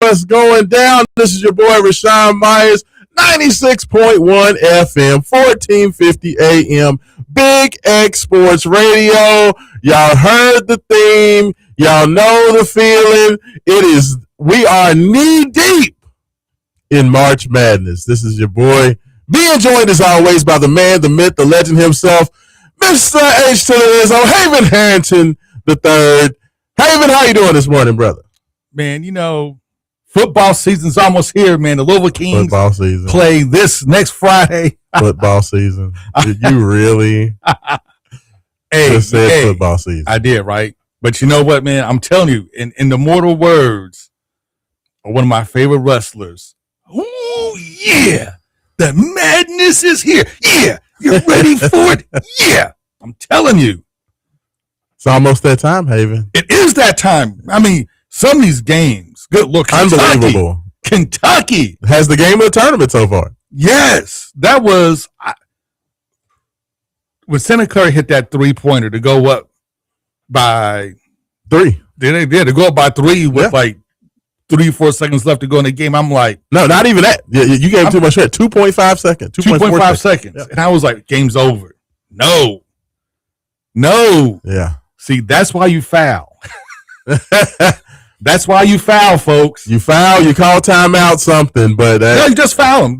us going down. This is your boy, Raashaan Myers, 96.1 FM, 1450 AM, Big X Sports Radio. Y'all heard the theme. Y'all know the feeling. We are knee deep in March Madness. This is your boy, being joined as always by the man, the myth, the legend himself, Mr. H to the Izzo, Haven Harrington III. Haven, how you doing this morning, brother? Man, you know, football season's almost here, man. The Louisville Kings play this next Friday. Football season. Did you really just said football season? I did, right? But you know what, man? I'm telling you, in the mortal words of one of my favorite wrestlers, oh, yeah, the madness is here. Yeah, you're ready for it. Yeah, I'm telling you. It's almost that time, Haven. It is that time. I mean, some of these games, good look. Unbelievable. Kentucky has the game of the tournament so far. Yes, that was when Santa Clara hit that 3-pointer to go up by 3. They did to go up by 3 with like 3 or 4 seconds left to go in the game. I'm like, no, not even that. You gave him too much credit. 2.5 seconds. 2.5 seconds. Yeah. And I was like, game's over. No. Yeah. See, that's why you foul. That's why you foul, folks. You foul, you call timeout, something, but no, you just foul him.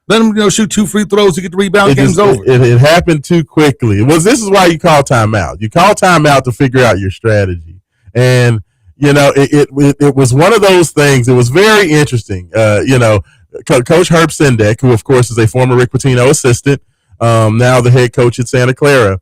Let him shoot 2 free throws to get the rebound. Game's over. It happened too quickly. This is why you call timeout. You call timeout to figure out your strategy. And you know, it was one of those things. It was very interesting. Coach Herb Sendek, who of course is a former Rick Pitino assistant, now the head coach at Santa Clara,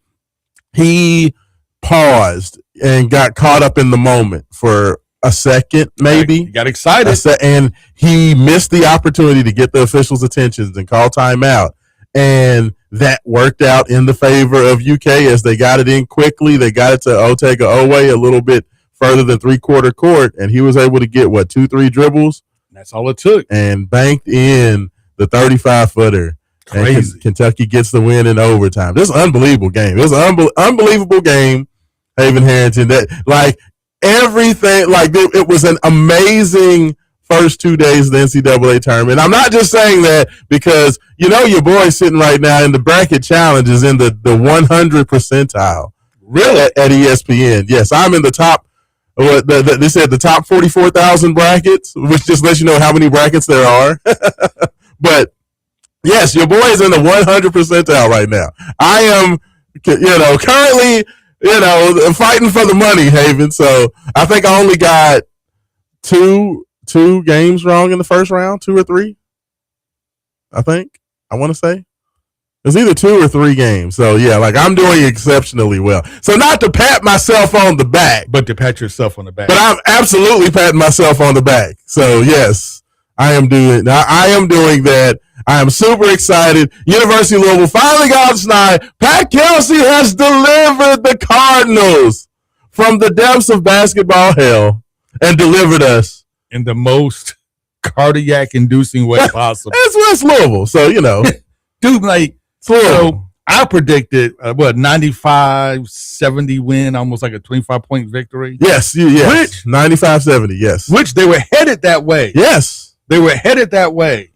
he paused and got caught up in the moment for a second, maybe. He got excited. And he missed the opportunity to get the officials' attentions and call timeout. And that worked out in the favor of UK as they got it in quickly. They got it to Otega Owe a little bit further than three-quarter court, and he was able to get, 2-3 dribbles? That's all it took. And banked in the 35-footer. Crazy. And Kentucky gets the win in overtime. This is an unbelievable game. It was an unbelievable game, Haven Harrington. That, like, everything, like, it was an amazing first 2 days of the NCAA tournament. I'm not just saying that because, you know, your boy's sitting right now in the bracket challenge is in the 100 percentile. Really? At ESPN. Yes, I'm in the top. They said the top 44,000 brackets, which just lets you know how many brackets there are. But yes, your boy is in the 100 percentile right now. I am, currently, fighting for the money, Haven. So I think I only got two games wrong in the first round, 2 or 3. I want to say. It's either 2 or 3 games. So, yeah, like I'm doing exceptionally well. So not to pat myself on the back. But to pat yourself on the back. But I'm absolutely patting myself on the back. So, yes, I am doing that. I am super excited. University of Louisville finally got tonight. Pat Kelsey has delivered the Cardinals from the depths of basketball hell and delivered us. In the most cardiac-inducing way possible. It's West Louisville. So, Dude, like, so I predicted 95-70 win, almost like a 25-point victory. Yes. Which 95-70, yes. Which they were headed that way. Yes. They were headed that way.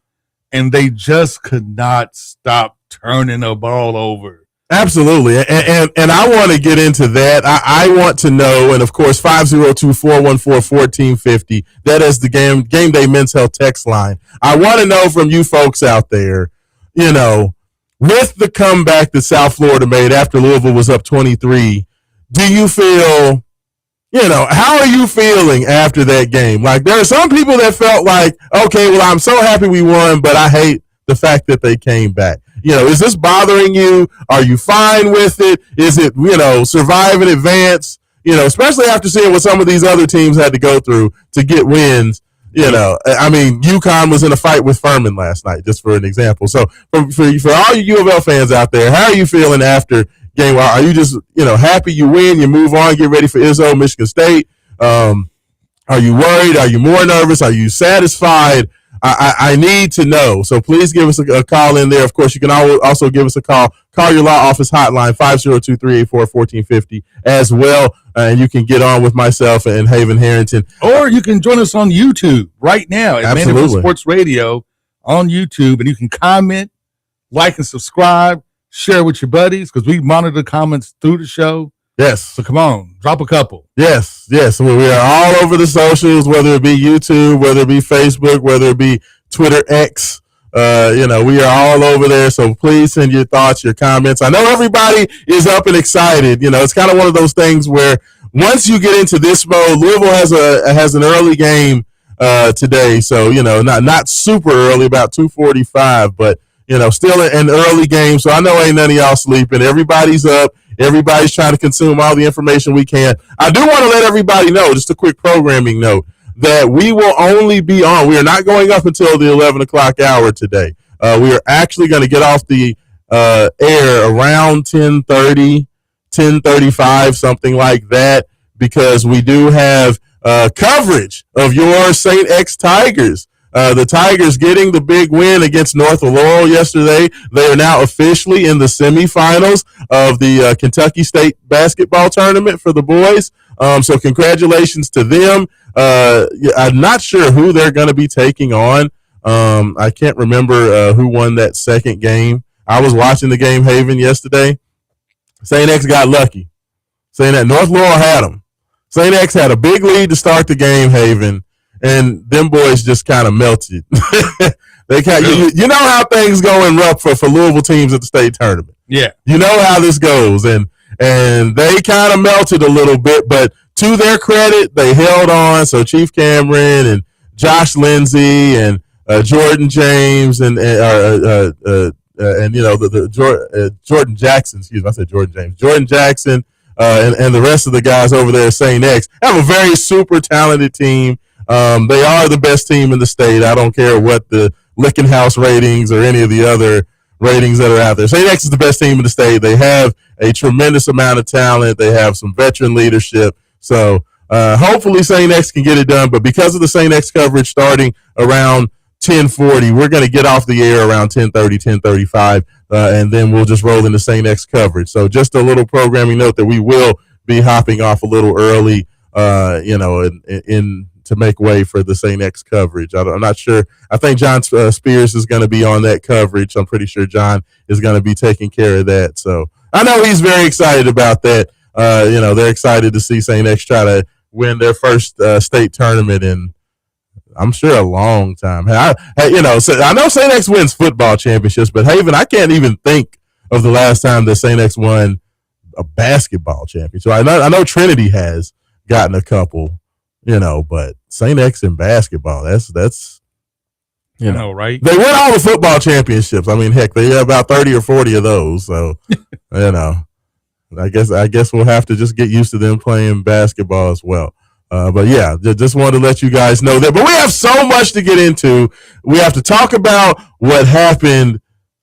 And they just could not stop turning the ball over. Absolutely. And I want to get into that. I want to know, and of course, 502-414-1450. That is the game day men's health text line. I want to know from you folks out there, with the comeback that South Florida made after Louisville was up 23, do you feel, how are you feeling after that game? Like, there are some people that felt like, okay, well, I'm so happy we won, but I hate the fact that they came back. Is this bothering you? Are you fine with it? Is it, survive and advance? Especially after seeing what some of these other teams had to go through to get wins. UConn was in a fight with Furman last night, just for an example. So for all you U of L fans out there, how are you feeling after game? Are you just, happy you win, you move on, get ready for Izzo, Michigan State? Are you worried? Are you more nervous? Are you satisfied? I need to know. So please give us a call in there. Of course, you can also give us a call. Call your law office hotline, 502-384-1450 as well. and you can get on with myself and Haven Harrington. Or you can join us on YouTube right now at Absolutely. Sports Radio on YouTube, and you can comment, like, and subscribe, share with your buddies, because we monitor the comments through the show. Yes. So come on, drop a couple. Yes. We are all over the socials, whether it be YouTube, whether it be Facebook, whether it be Twitter X. We are all over there. So please send your thoughts, your comments. I know everybody is up and excited. It's kind of one of those things where once you get into this mode, Louisville has an early game today. So, not super early, about 2:45, but still an early game. So I know ain't none of y'all sleeping. Everybody's up. Everybody's trying to consume all the information we can. I do want to let everybody know, just a quick programming note, that we will only be on. We are not going up until the 11 o'clock hour today. We are actually going to get off the air around 10:30, 10:35, something like that, because we do have coverage of your St. X Tigers. The Tigers getting the big win against North Laurel yesterday. They are now officially in the semifinals of the Kentucky State basketball tournament for the boys. So congratulations to them. I'm not sure who they're going to be taking on. I can't remember who won that second game. I was watching the game, Haven, yesterday. St. X got lucky. Saying that North Laurel had them. St. X had a big lead to start the game, Haven. And them boys just kind of melted. They you know how things go in rough for Louisville teams at the state tournament. Yeah, you know how this goes, and they kind of melted a little bit. But to their credit, they held on. So Chief Cameron and Josh Lindsay and Jordan James and Jordan Jackson. Excuse me, I said Jordan James. Jordan Jackson and the rest of the guys over there at St. X have a very super talented team. They are the best team in the state. I don't care what the Licking House ratings or any of the other ratings that are out there. St. X is the best team in the state. They have a tremendous amount of talent. They have some veteran leadership. So hopefully St. X can get it done. But because of the St. X coverage starting around 10:40, we're going to get off the air around 10:30, 10:35, and then we'll just roll into St. X coverage. So just a little programming note that we will be hopping off a little early, in to make way for the St. X coverage. I'm not sure. I think John Spears is going to be on that coverage. I'm pretty sure John is going to be taking care of that. So I know he's very excited about that. They're excited to see St. X try to win their first state tournament in, I'm sure, a long time. I know St. X wins football championships, but Haven, I can't even think of the last time that St. X won a basketball championship. I know Trinity has gotten a couple. But St. X in basketball, that's right? They win all the football championships. I mean, heck, they have about 30 or 40 of those. So, I guess we'll have to just get used to them playing basketball as well. But yeah, just wanted to let you guys know that. But we have so much to get into. We have to talk about what happened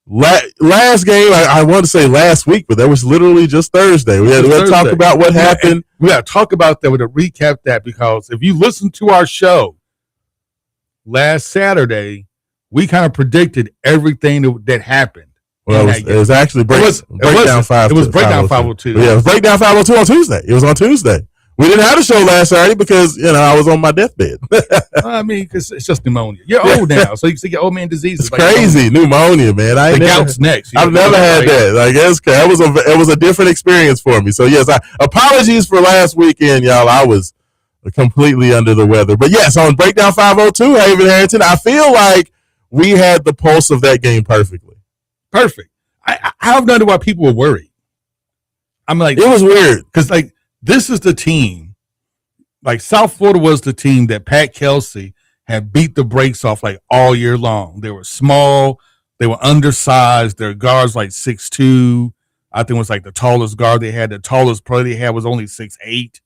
last game. I want to say last week, but that was literally just Thursday. We had to talk about what happened. We got to talk about that. We got to recap that, because if you listen to our show last Saturday, we kind of predicted everything that happened. Well, it was actually Breakdown 502. It was Breakdown 502. Yeah, it was Breakdown 502 on Tuesday. It was on Tuesday. We didn't have a show last Saturday because, I was on my deathbed. I mean, because it's just pneumonia. You're old now, so you see your old man disease. It's like crazy. Pneumonia, man. The gout's next. I've never had that. I guess it was a different experience for me. So, yes, apologies for last weekend, y'all. I was completely under the weather. But, yes, on Breakdown 502, Haven Harrington, I feel like we had the pulse of that game perfectly. Perfect. I have no idea why people were worried. I'm like, it was weird because this is the team. Like, South Florida was the team that Pat Kelsey had beat the brakes off all year long. They were small. They were undersized. Their guards 6'2". I think it was the tallest guard they had. The tallest player they had was only 6'8".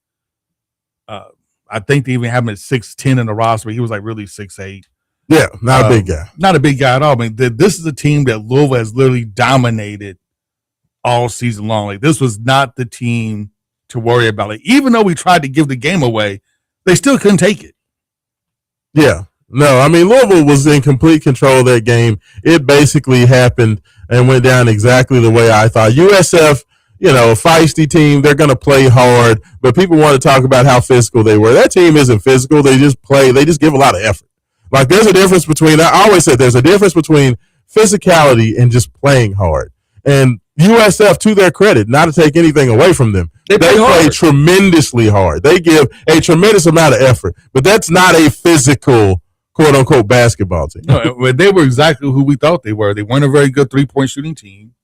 I think they even had him at 6'10" in the roster. He was really 6'8". Yeah, not a big guy. Not a big guy at all. I mean, this is a team that Louisville has literally dominated all season long. This was not the team to worry about. Even though we tried to give the game away, they still couldn't take it. Yeah. No, I mean, Louisville was in complete control of that game. It basically happened and went down exactly the way I thought. USF, a feisty team. They're going to play hard, but people want to talk about how physical they were. That team isn't physical. They just play. They just give a lot of effort. Like there's a difference between. I always said there's a difference between physicality and just playing hard. And USF, to their credit, not to take anything away from them, they play tremendously hard. They give a tremendous amount of effort, but that's not a physical, quote unquote, basketball team. No, they were exactly who we thought they were. They weren't a very good 3-point shooting team,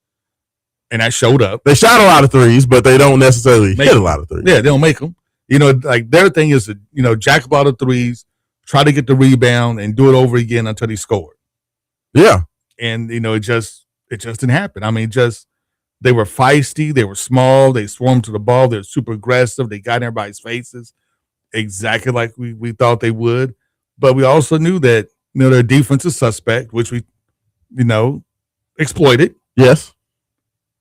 and that showed up. They shot a lot of threes, but they don't necessarily hit a lot of threes. Yeah, they don't make them. Like their thing is to, jack up all the threes, try to get the rebound, and do it over again until they score. Yeah. And, it just didn't happen. I mean, they were feisty. They were small. They swarmed to the ball. They're super aggressive. They got in everybody's faces exactly like we thought they would. But we also knew that, their defense is suspect, which we, exploited. Yes.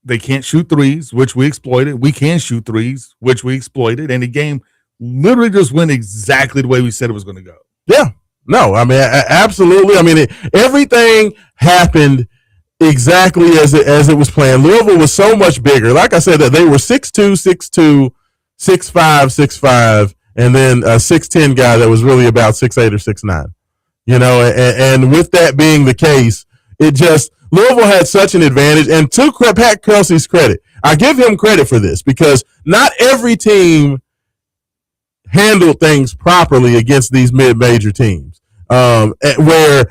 They can't shoot threes, which we exploited. We can shoot threes, which we exploited. And the game literally just went exactly the way we said it was going to go. Yeah. No, I mean, absolutely. I mean, everything happened exactly as it was planned. Louisville was so much bigger. Like I said, that they were 6'2", 6'2", 6'5", 6'5", and then a 6'10" guy that was really about 6'8" or 6'9". And with that being the case, Louisville had such an advantage. And to Pat Kelsey's credit, I give him credit for this because not every team handled things properly against these mid-major teams. When I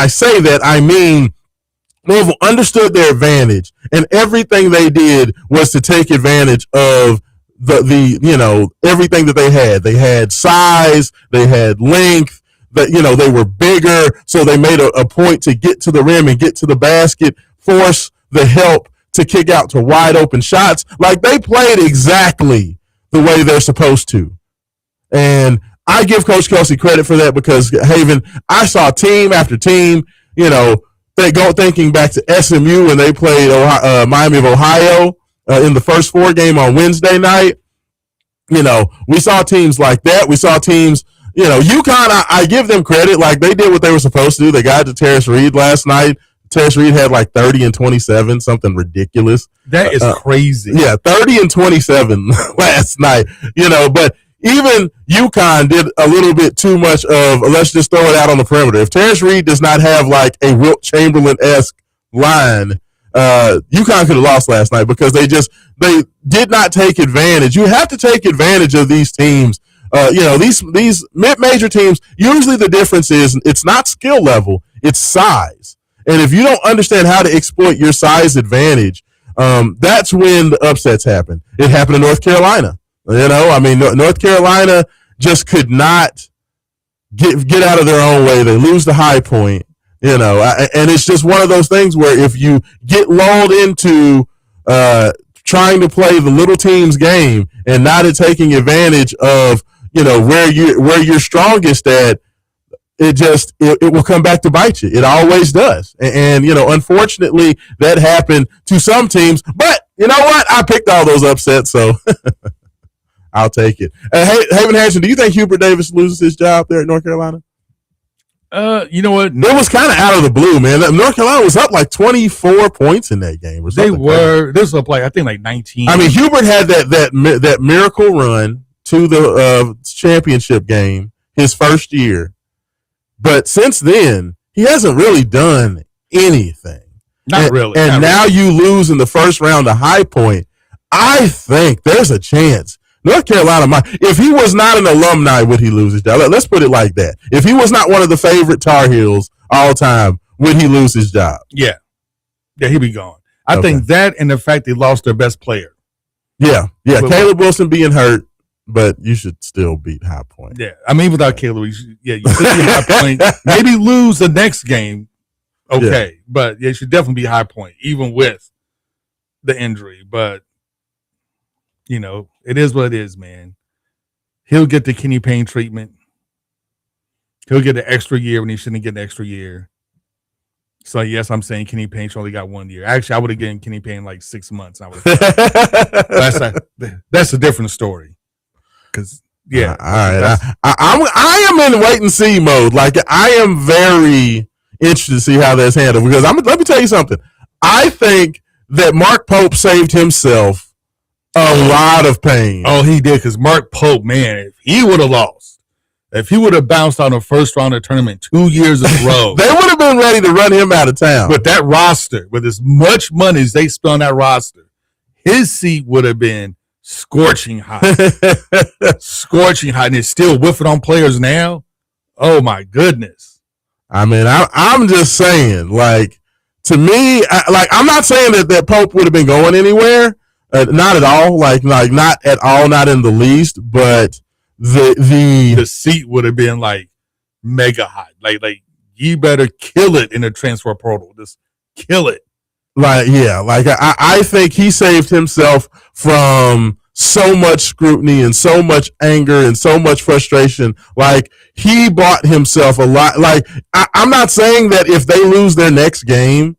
say that, I mean Louisville understood their advantage, and everything they did was to take advantage of the everything that they had. They had size, they had length, they were bigger, so they made a point to get to the rim and get to the basket, force the help to kick out to wide open shots. Like they played exactly the way they're supposed to. And I give Coach Kelsey credit for that because, Haven, I saw team after team, thinking back to SMU when they played Miami of Ohio in the first 4 game on Wednesday night. We saw teams like that. We saw teams, UConn, I give them credit. Like they did what they were supposed to do. They got to Terrace Reed last night. Terrace Reed had like 30 and 27, something ridiculous. That is crazy. Yeah, 30 and 27 last night, but even UConn did a little bit too much of let's just throw it out on the perimeter. If Terrace Reed does not have like a Wilt Chamberlain-esque line, UConn could have lost last night because they did not take advantage. You have to take advantage of these teams. These mid-major teams, usually the difference is it's not skill level, it's size. And if you don't understand how to exploit your size advantage, that's when the upsets happen. It happened in North Carolina. North Carolina just could not get out of their own way. They lose the High Point, and it's just one of those things where if you get lulled into trying to play the little team's game and not taking advantage of where you're strongest at, it will come back to bite you. It always does. And unfortunately that happened to some teams, but you know what? I picked all those upsets, so I'll take it. Haven Hanson, do you think Hubert Davis loses his job there at North Carolina? You know what? It was kind of out of the blue, man. North Carolina was up like 24 points in that game. They were. This was like I think like 19. I mean, Hubert had that miracle run to the championship game his first year, but since then he hasn't really done anything. Not really. And now you lose in the first round to High Point. I think there's a chance North Carolina might. If he was not an alumni, would he lose his job? Let's put it like that. If he was not one of the favorite Tar Heels all time, would he lose his job? Yeah, he'd be gone. I think that and the fact they lost their best player. Yeah. Caleb Wilson being hurt, but you should still beat High Point. Yeah, I mean without Caleb, you should beat High Point. Maybe lose the next game. Okay, yeah. But it should definitely be High Point, even with the injury. But it is what it is, man. He'll get the Kenny Payne treatment. He'll get the extra year when he shouldn't get the extra year. So, yes, I'm saying Kenny Payne only got 1 year. Actually, I would have given Kenny Payne like 6 months. That's a different story. Because, yeah. All right. I am in wait and see mode. Like, I am very interested to see how that's handled. Because let me tell you something. I think that Mark Pope saved himself a lot of pain. Oh, he did, because Mark Pope, man, if he would have lost, if he would have bounced out in the first round of the tournament 2 years in a row, they would have been ready to run him out of town. With that roster, with as much money as they spent on that roster, his seat would have been scorching hot. Scorching hot, and it's still whiffing on players now. Oh, my goodness. I mean, I'm just saying, like, to me, I'm not saying that Pope would have been going anywhere. Not at all. Like not at all, not in the least, but the seat would have been like mega hot. Like you better kill it in the transfer portal. Just kill it. Like, yeah, like I think he saved himself from so much scrutiny and so much anger and so much frustration. Like, he bought himself a lot. Like, I'm not saying that if they lose their next game,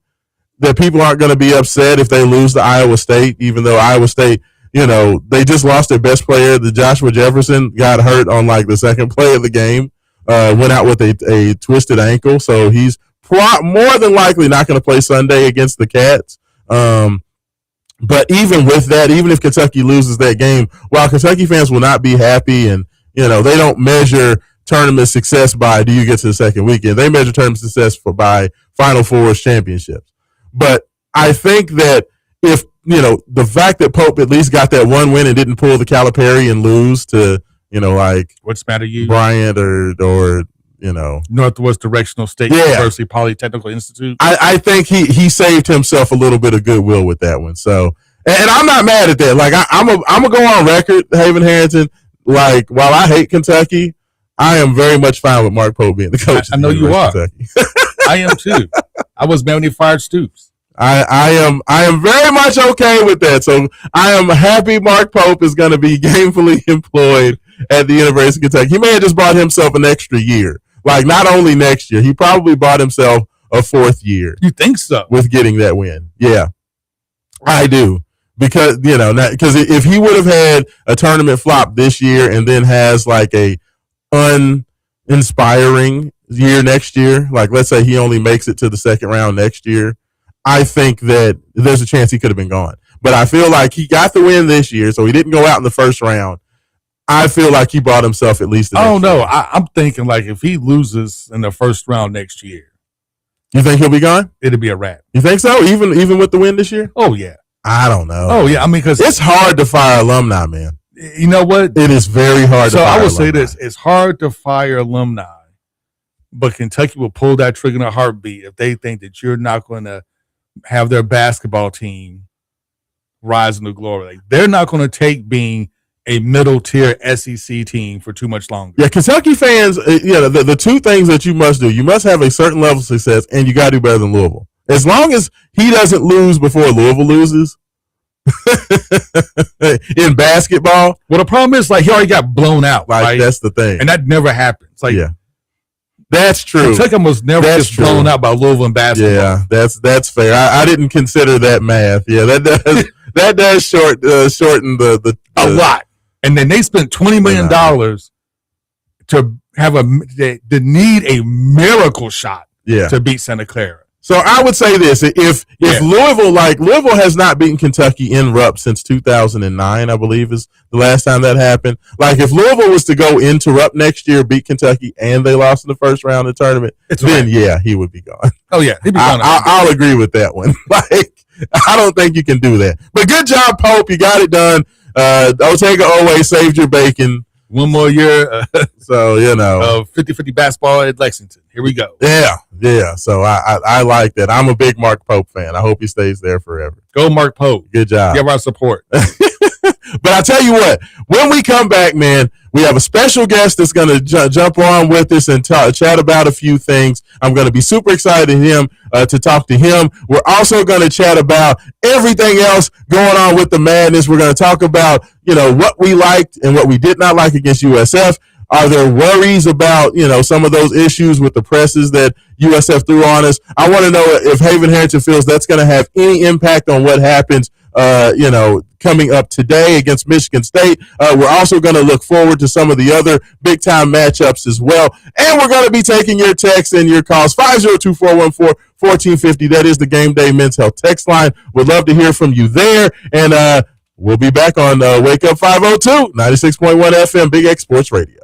that people aren't going to be upset if they lose to Iowa State, even though Iowa State, they just lost their best player. The Joshua Jefferson got hurt on like the second play of the game, went out with a twisted ankle. So he's more than likely not going to play Sunday against the Cats. But even with that, even if Kentucky loses that game, while Kentucky fans will not be happy, and they don't measure tournament success by do you get to the second weekend. They measure tournament success by Final Fours championships. But I think that if the fact that Pope at least got that one win and didn't pull the Calipari and lose to like what's matter you Bryant or Northwest Directional State University Polytechnical Institute. I think he saved himself a little bit of goodwill with that one. So, and I'm not mad at that. Like, I'm gonna go on record, Haven Harrington. Like, while I hate Kentucky, I am very much fine with Mark Pope being the coach. I know you are. I am too. I was mad when he fired Stoops. I am very much okay with that. So I am happy Mark Pope is going to be gainfully employed at the University of Kentucky. He may have just bought himself an extra year. Like, not only next year, he probably bought himself a fourth year. You think so? With getting that win. Yeah, I do. Because, if he would have had a tournament flop this year and then has like a uninspiring year next year, like let's say he only makes it to the second round next year, I think that there's a chance he could have been gone. But I feel like he got the win this year, so he didn't go out in the first round. I feel like he bought himself at least. I don't know. I'm thinking like if he loses in the first round next year, you think he'll be gone? It'll be a wrap. You think so? Even with the win this year? Oh yeah. I don't know. Oh yeah. I mean, because it's hard to fire alumni, man. You know what? It is very hard. So to fire I would alumni. say this: it's hard to fire alumni, but Kentucky will pull that trigger in a heartbeat if they think that you're not going to have their basketball team rise into glory. Like, they're not going to take being a middle tier SEC team for too much longer. Yeah, Kentucky fans, the two things that you must do: you must have a certain level of success, and you got to do better than Louisville. As long as he doesn't lose before Louisville loses in basketball. Well, the problem is, like, he already got blown out. Like, right? That's the thing, and that never happens. Like, yeah, that's true. Kentucky almost never gets blown out by Louisville in basketball. Yeah, that's fair. I didn't consider that math. Yeah, that does shorten the a lot. And then they spent $20 million to have they need a miracle shot to beat Santa Clara. So I would say this: if Louisville has not beaten Kentucky in Rupp since 2009, I believe is the last time that happened. Like, if Louisville was to go into Rupp next year, beat Kentucky, and they lost in the first round of the tournament, then he would be gone. Oh yeah, he'd be gone. I'll agree with that one. Like, I don't think you can do that. But good job, Pope. You got it done. Otega Owe saved your bacon. One more year. So, 50-50 basketball at Lexington. Here we go. Yeah. So I like that. I'm a big Mark Pope fan. I hope he stays there forever. Go Mark Pope. Good job. Give our support. But I tell you what, when we come back, man, we have a special guest that's going to jump on with us and chat about a few things. I'm going to be super excited to talk to him. We're also going to chat about everything else going on with the madness. We're going to talk about, what we liked and what we did not like against USF. Are there worries about, some of those issues with the presses that USF threw on us? I want to know if Haven Harrington feels that's going to have any impact on what happens coming up today against Michigan State. We're also going to look forward to some of the other big time matchups as well. And we're going to be taking your texts and your calls. 502-414-1450. That is the Game Day Men's Health text line. Would love to hear from you there. And we'll be back on Wake Up 502, 96.1 FM, Big X Sports Radio.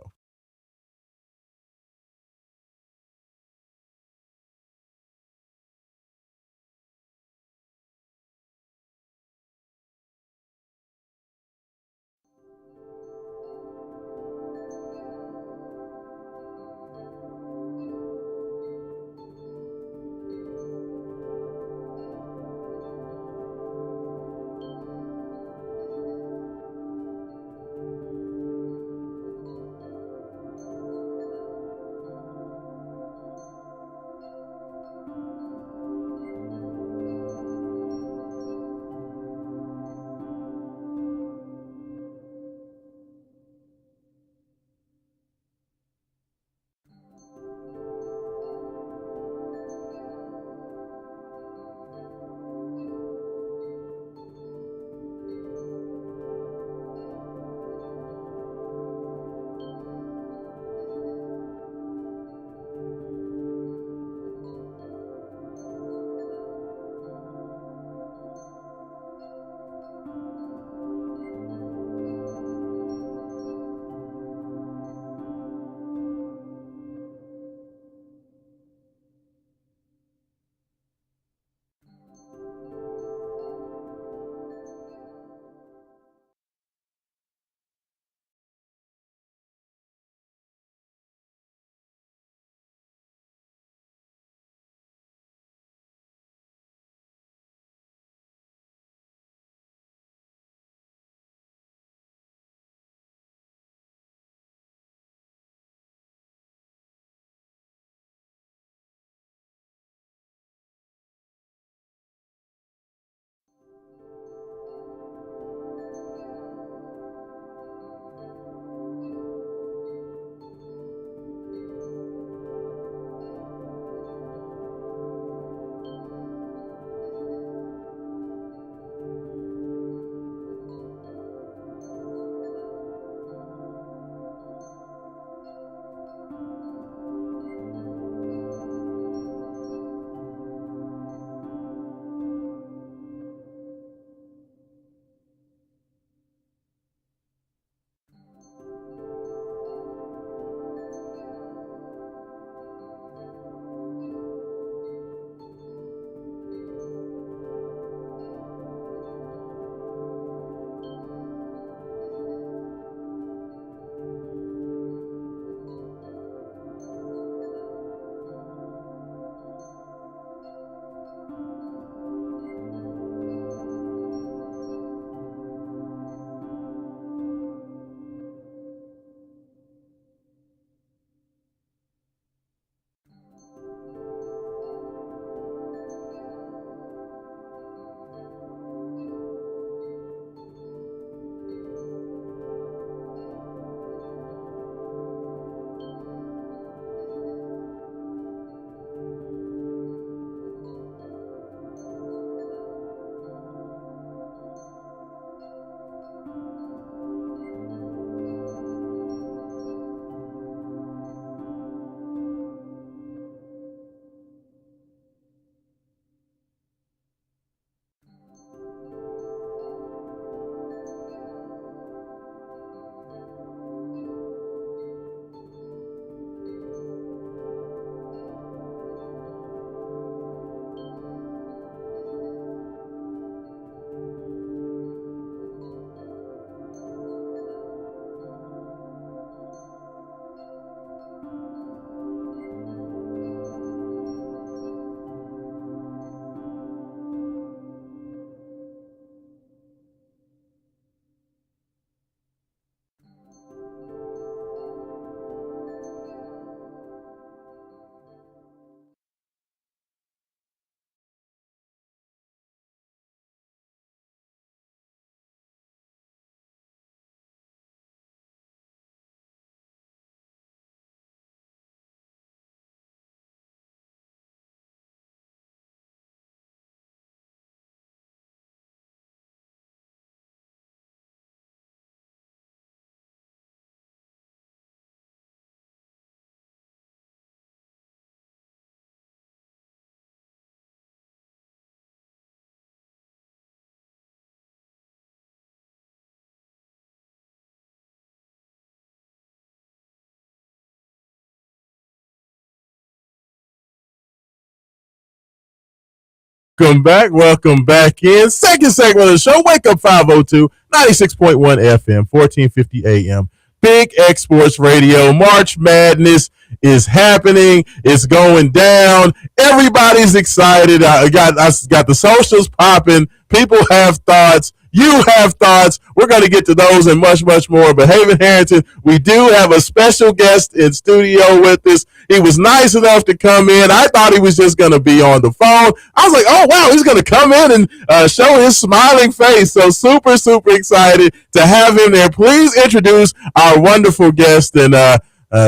Welcome back in. Second segment of the show. Wake up 502, 96.1 FM, 1450 AM. Big X Sports Radio. March Madness is happening. It's going down. Everybody's excited. I got the socials popping. People have thoughts. You have thoughts. We're going to get to those and much, much more. But Haven Harrington, we do have a special guest in studio with us. He was nice enough to come in. I thought he was just going to be on the phone. I was like, oh, wow, he's going to come in and show his smiling face. So super, super excited to have him there. Please introduce our wonderful guest and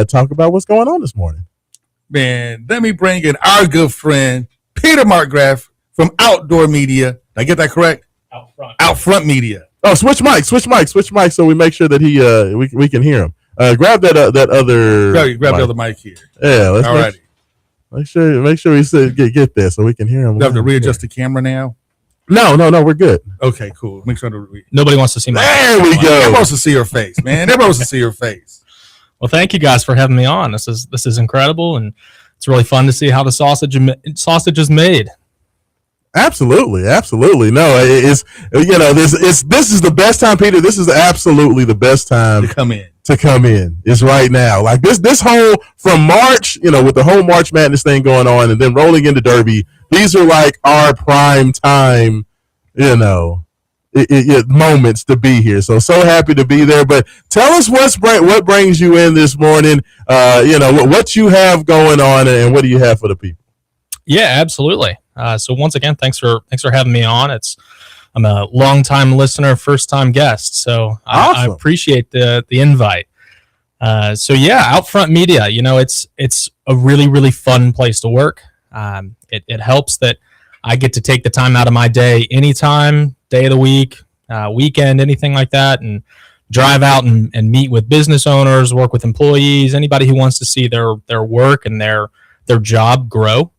talk about what's going on this morning. Man, let me bring in our good friend, Peter Markgraf from Outdoor Media. Did I get that correct? Outfront Media. Oh, switch mic, so we make sure that he we can hear him. Grab that other. Grab the other mic here. Yeah, let's make sure we get there so we can hear him. Do I have to readjust the camera now? No, we're good. Okay, cool. Make sure nobody wants to see my face. There we go. Everybody wants to see your face, man. Everybody wants to see your face. Well, thank you guys for having me on. This is incredible, and it's really fun to see how the sausage is made. Absolutely. No, it's this is the best time, Peter. This is absolutely the best time to come in. It's right now. Like this whole from March, with the whole March Madness thing going on, and then rolling into Derby. These are like our prime time, moments to be here. So happy to be there. But tell us what brings you in this morning. What you have going on, and what do you have for the people? Yeah, absolutely. So once again, thanks for having me on. I'm a long-time listener, first-time guest, so awesome. I appreciate the invite. So yeah, Outfront Media, it's a really, really fun place to work. It helps that I get to take the time out of my day, anytime, day of the week, weekend, anything like that, and drive out and meet with business owners, work with employees, anybody who wants to see their work and their job grow.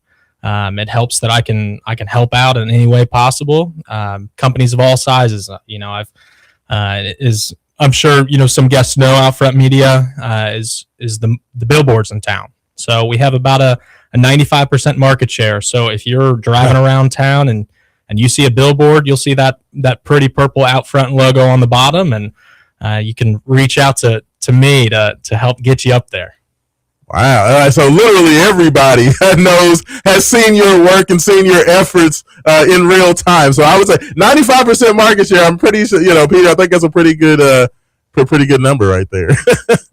It helps that I can help out in any way possible. Companies of all sizes, I'm sure some guests know Outfront Media is the billboards in town. So we have about a 95% market share. So if you're driving around town and you see a billboard, you'll see that pretty purple Outfront logo on the bottom, and you can reach out to me to help get you up there. Wow. So literally everybody has seen your work and seen your efforts in real time. So I would say 95% market share. I'm pretty sure, Peter, I think that's a pretty good number right there.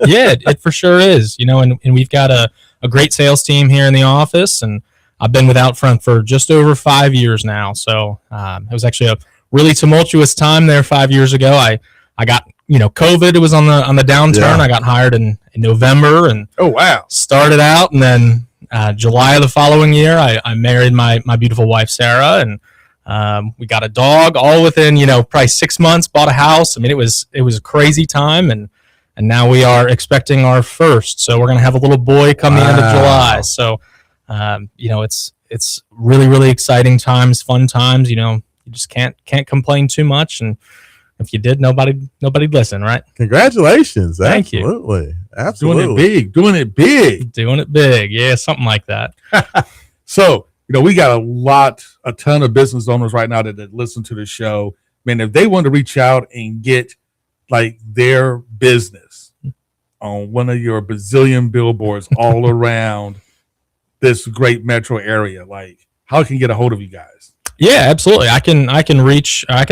Yeah, it for sure is, and we've got a great sales team here in the office, and I've been with Outfront for just over 5 years now. So it was actually a really tumultuous time there 5 years ago. I got, COVID, it was on the downturn. Yeah. I got hired in November and started out, and then July of the following year, I married my beautiful wife, Sarah, and we got a dog all within, probably 6 months, bought a house. I mean, it was a crazy time, and now we are expecting our first. So we're going to have a little boy come the end of July. So, it's really, really exciting times, fun times. You just can't complain too much, and if you did, nobody'd listen, right? Congratulations. Thank you. Absolutely. Doing it big. Yeah, something like that. So, we got a ton of business owners right now that listen to the show. Man, if they want to reach out and get like their business on one of your bazillion billboards all around this great metro area, like how can you get a hold of you guys? Yeah, absolutely. I can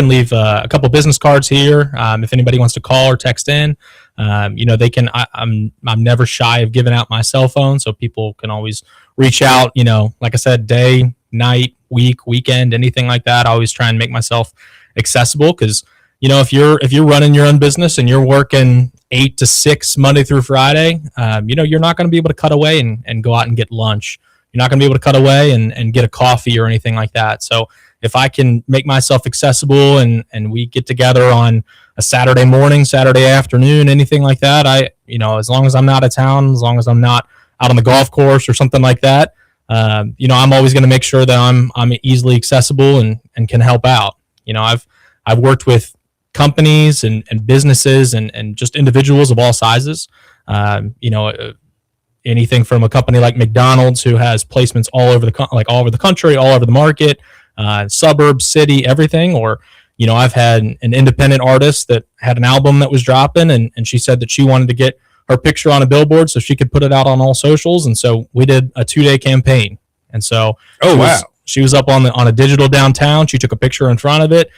leave a couple business cards here. If anybody wants to call or text in, they can. I'm never shy of giving out my cell phone, so people can always reach out. Like I said, day, night, week, weekend, anything like that. I always try and make myself accessible because if you're running your own business and you're working 8 to 6 Monday through Friday, you're not going to be able to cut away and go out and get lunch. You're not going to be able to cut away and get a coffee or anything like that. So if I can make myself accessible and we get together on a Saturday morning, Saturday afternoon, anything like that, as long as I'm not out of town, as long as I'm not out on the golf course or something like that, I'm always going to make sure that I'm easily accessible and can help out. I've worked with companies and businesses and just individuals of all sizes. Anything from a company like McDonald's who has placements all over the country, all over the market, suburb, city, everything. Or, I've had an independent artist that had an album that was dropping, and she said that she wanted to get her picture on a billboard so she could put it out on all socials. And so we did a 2-day campaign. And so she was up on a digital downtown. She took a picture in front of it.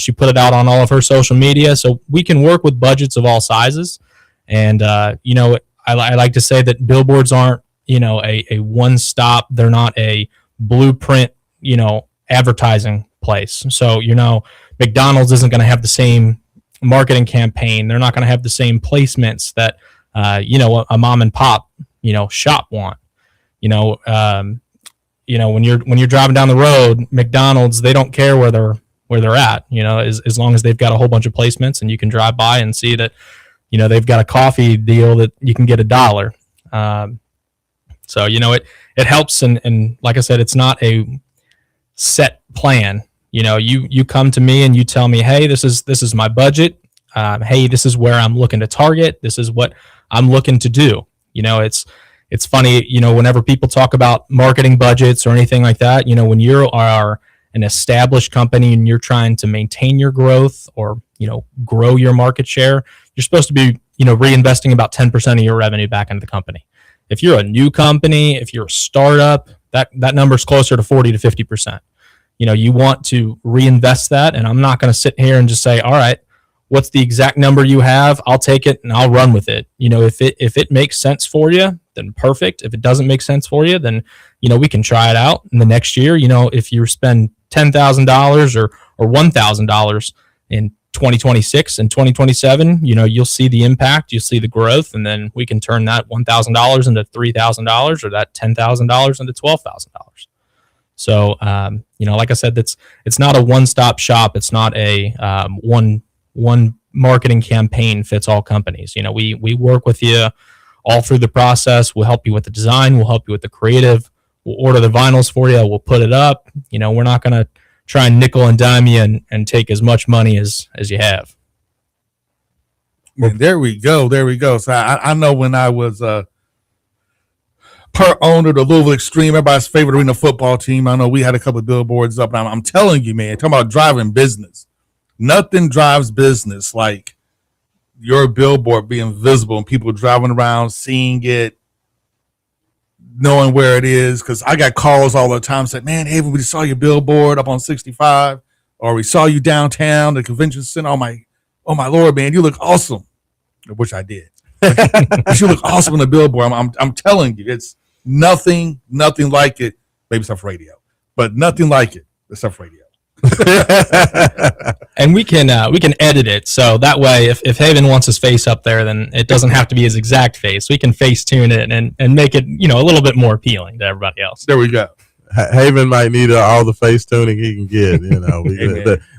She put it out on all of her social media. So we can work with budgets of all sizes. And, I like to say that billboards aren't, a one-stop. They're not a blueprint, advertising place. So, McDonald's isn't going to have the same marketing campaign. They're not going to have the same placements that, a mom and pop, shop want. When you're driving down the road, McDonald's, they don't care where they're at, as long as they've got a whole bunch of placements and you can drive by and see that, they've got a coffee deal that you can get $1. So, it helps. And like I said, it's not a set plan. You come to me and you tell me, hey, this is my budget. Hey, this is where I'm looking to target. This is what I'm looking to do. It's funny, whenever people talk about marketing budgets or anything like that, when you are an established company and you're trying to maintain your growth or, grow your market share, you're supposed to be, reinvesting about 10% of your revenue back into the company. If you're a new company, if you're a startup, that number's closer to 40 to 50%. You want to reinvest that. And I'm not going to sit here and just say, all right, what's the exact number you have? I'll take it and I'll run with it. If it makes sense for you, then perfect. If it doesn't make sense for you, then, we can try it out. In the next year, if you spend $10,000 or $1,000 in 2026 and 2027, you'll see the impact, you'll see the growth, and then we can turn that $1,000 into $3,000 or that $10,000 into $12,000. So, like I said, it's not a one-stop shop. It's not a one marketing campaign fits all companies. We work with you all through the process. We'll help you with the design. We'll help you with the creative. We'll order the vinyls for you. We'll put it up. We're not going to try and nickel and dime you and take as much money as you have. Well, there we go. So I know when I was part owner of the Louisville Extreme, everybody's favorite arena football team, I know we had a couple of billboards up. And I'm telling you, man, talking about driving business. Nothing drives business like your billboard being visible and people driving around, seeing it, knowing where it is. Because I got calls all the time saying, man, hey, we saw your billboard up on 65, or we saw you downtown, the convention center. Oh my Lord, man, you look awesome. I wish I did. But you look awesome on the billboard. I'm telling you, it's nothing like it. Maybe Stuff Radio, but nothing like it. The Stuff Radio. And we can edit it so that way if Haven wants his face up there, then it doesn't have to be his exact face. We can face tune it and make it a little bit more appealing to everybody else. There we go. Haven might need all the face tuning he can get.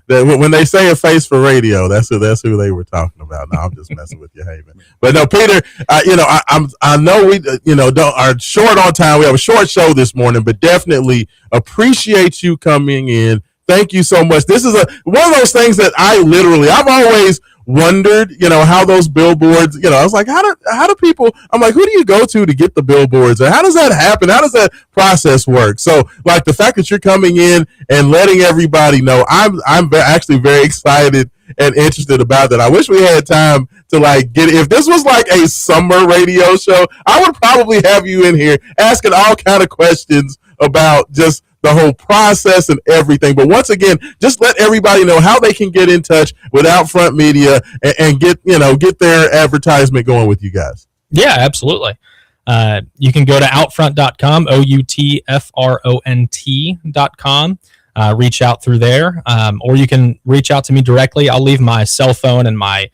When they say a face for radio, that's who they were talking about. No, I'm just messing with you, Haven. But no, Peter, I know we are short on time. We have a short show this morning, but definitely appreciate you coming in. Thank you so much. This is one of those things that I've always wondered, how those billboards, I was like, how do people, I'm like, who do you go to get the billboards? Or how does that happen? How does that process work? So like the fact that you're coming in and letting everybody know, I'm actually very excited and interested about that. I wish we had time to if this was like a summer radio show, I would probably have you in here asking all kind of questions about just the whole process and everything. But once again, just let everybody know how they can get in touch with Outfront Media and get their advertisement going with you guys. Yeah, absolutely. You can go to outfront.com, outfront.com. Reach out through there, or you can reach out to me directly. I'll leave my cell phone and my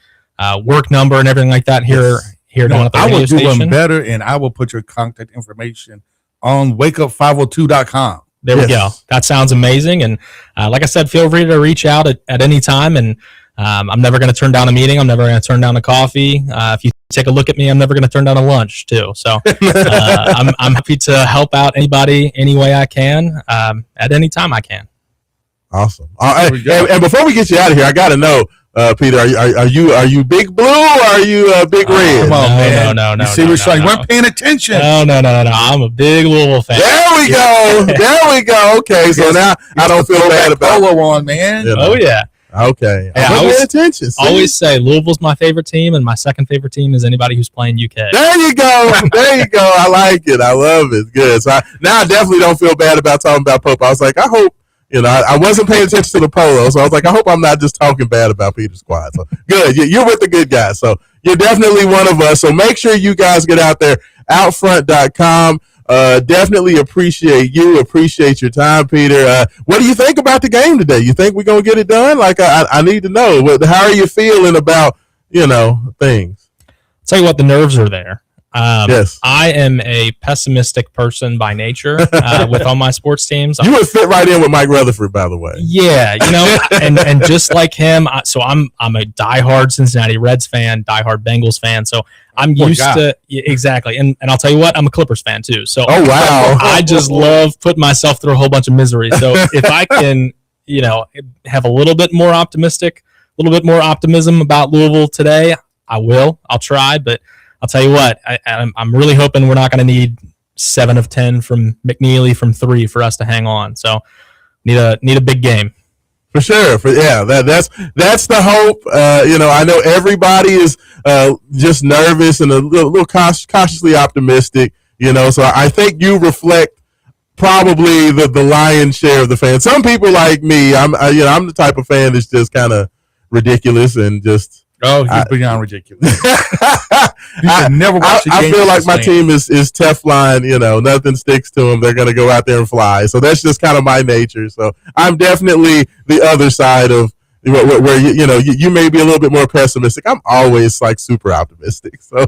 work number and everything like that here. No, I will do one better, and I will put your contact information on wakeup502.com. There we go. That sounds amazing. And like I said, feel free to reach out at any time. And I'm never going to turn down a meeting. I'm never going to turn down a coffee. If you take a look at me, I'm never going to turn down a lunch too. So I'm happy to help out anybody any way I can at any time I can. Awesome. And before we get you out of here, I got to know, Peter, are you big blue or are you big red? Come on, man. No. You see, Raashaan, you weren't paying attention. No. I'm a big Louisville fan. There we go. Okay, so now I don't feel bad about polo on, man. Oh yeah. Okay, Yeah, I'm paying attention. See? Always say Louisville's my favorite team, and my second favorite team is anybody who's playing UK. There you go. I like it. I love it. Good. So now I definitely don't feel bad about talking about Pope. I was like, I hope, I wasn't paying attention to the polo, so I was like, I hope I'm not just talking bad about Peter's Squad. So good. You're with the good guys. So you're definitely one of us. So make sure you guys get out there, outfront.com. Definitely appreciate your time, Peter. What do you think about the game today? You think we're going to get it done? Like, I need to know. How are you feeling about, things? Tell you what, the nerves are there. Yes. I am a pessimistic person by nature with all my sports teams. You would fit right in with Mike Rutherford, by the way. Yeah, and just like him, I'm a diehard Cincinnati Reds fan, diehard Bengals fan. So I'm used to exactly, and I'll tell you what, I'm a Clippers fan too. So oh wow, I just love putting myself through a whole bunch of misery. So if I can, have a little bit more optimism about Louisville today, I will. I'll try, but I'll tell you what, I'm really hoping we're not going to need 7 of 10 from McNeely from 3 for us to hang on. So need a big game. For sure. That's the hope. I know everybody is just nervous and a little cautiously optimistic, so I think you reflect probably the lion's share of the fans. Some people like me, I'm the type of fan that's just kind of ridiculous and just. Oh, he's beyond ridiculous. I never watched a game. I feel like my team is Teflon. Nothing sticks to them. They're going to go out there and fly. So that's just kind of my nature. So I'm definitely the other side of where you may be a little bit more pessimistic. I'm always like super optimistic. So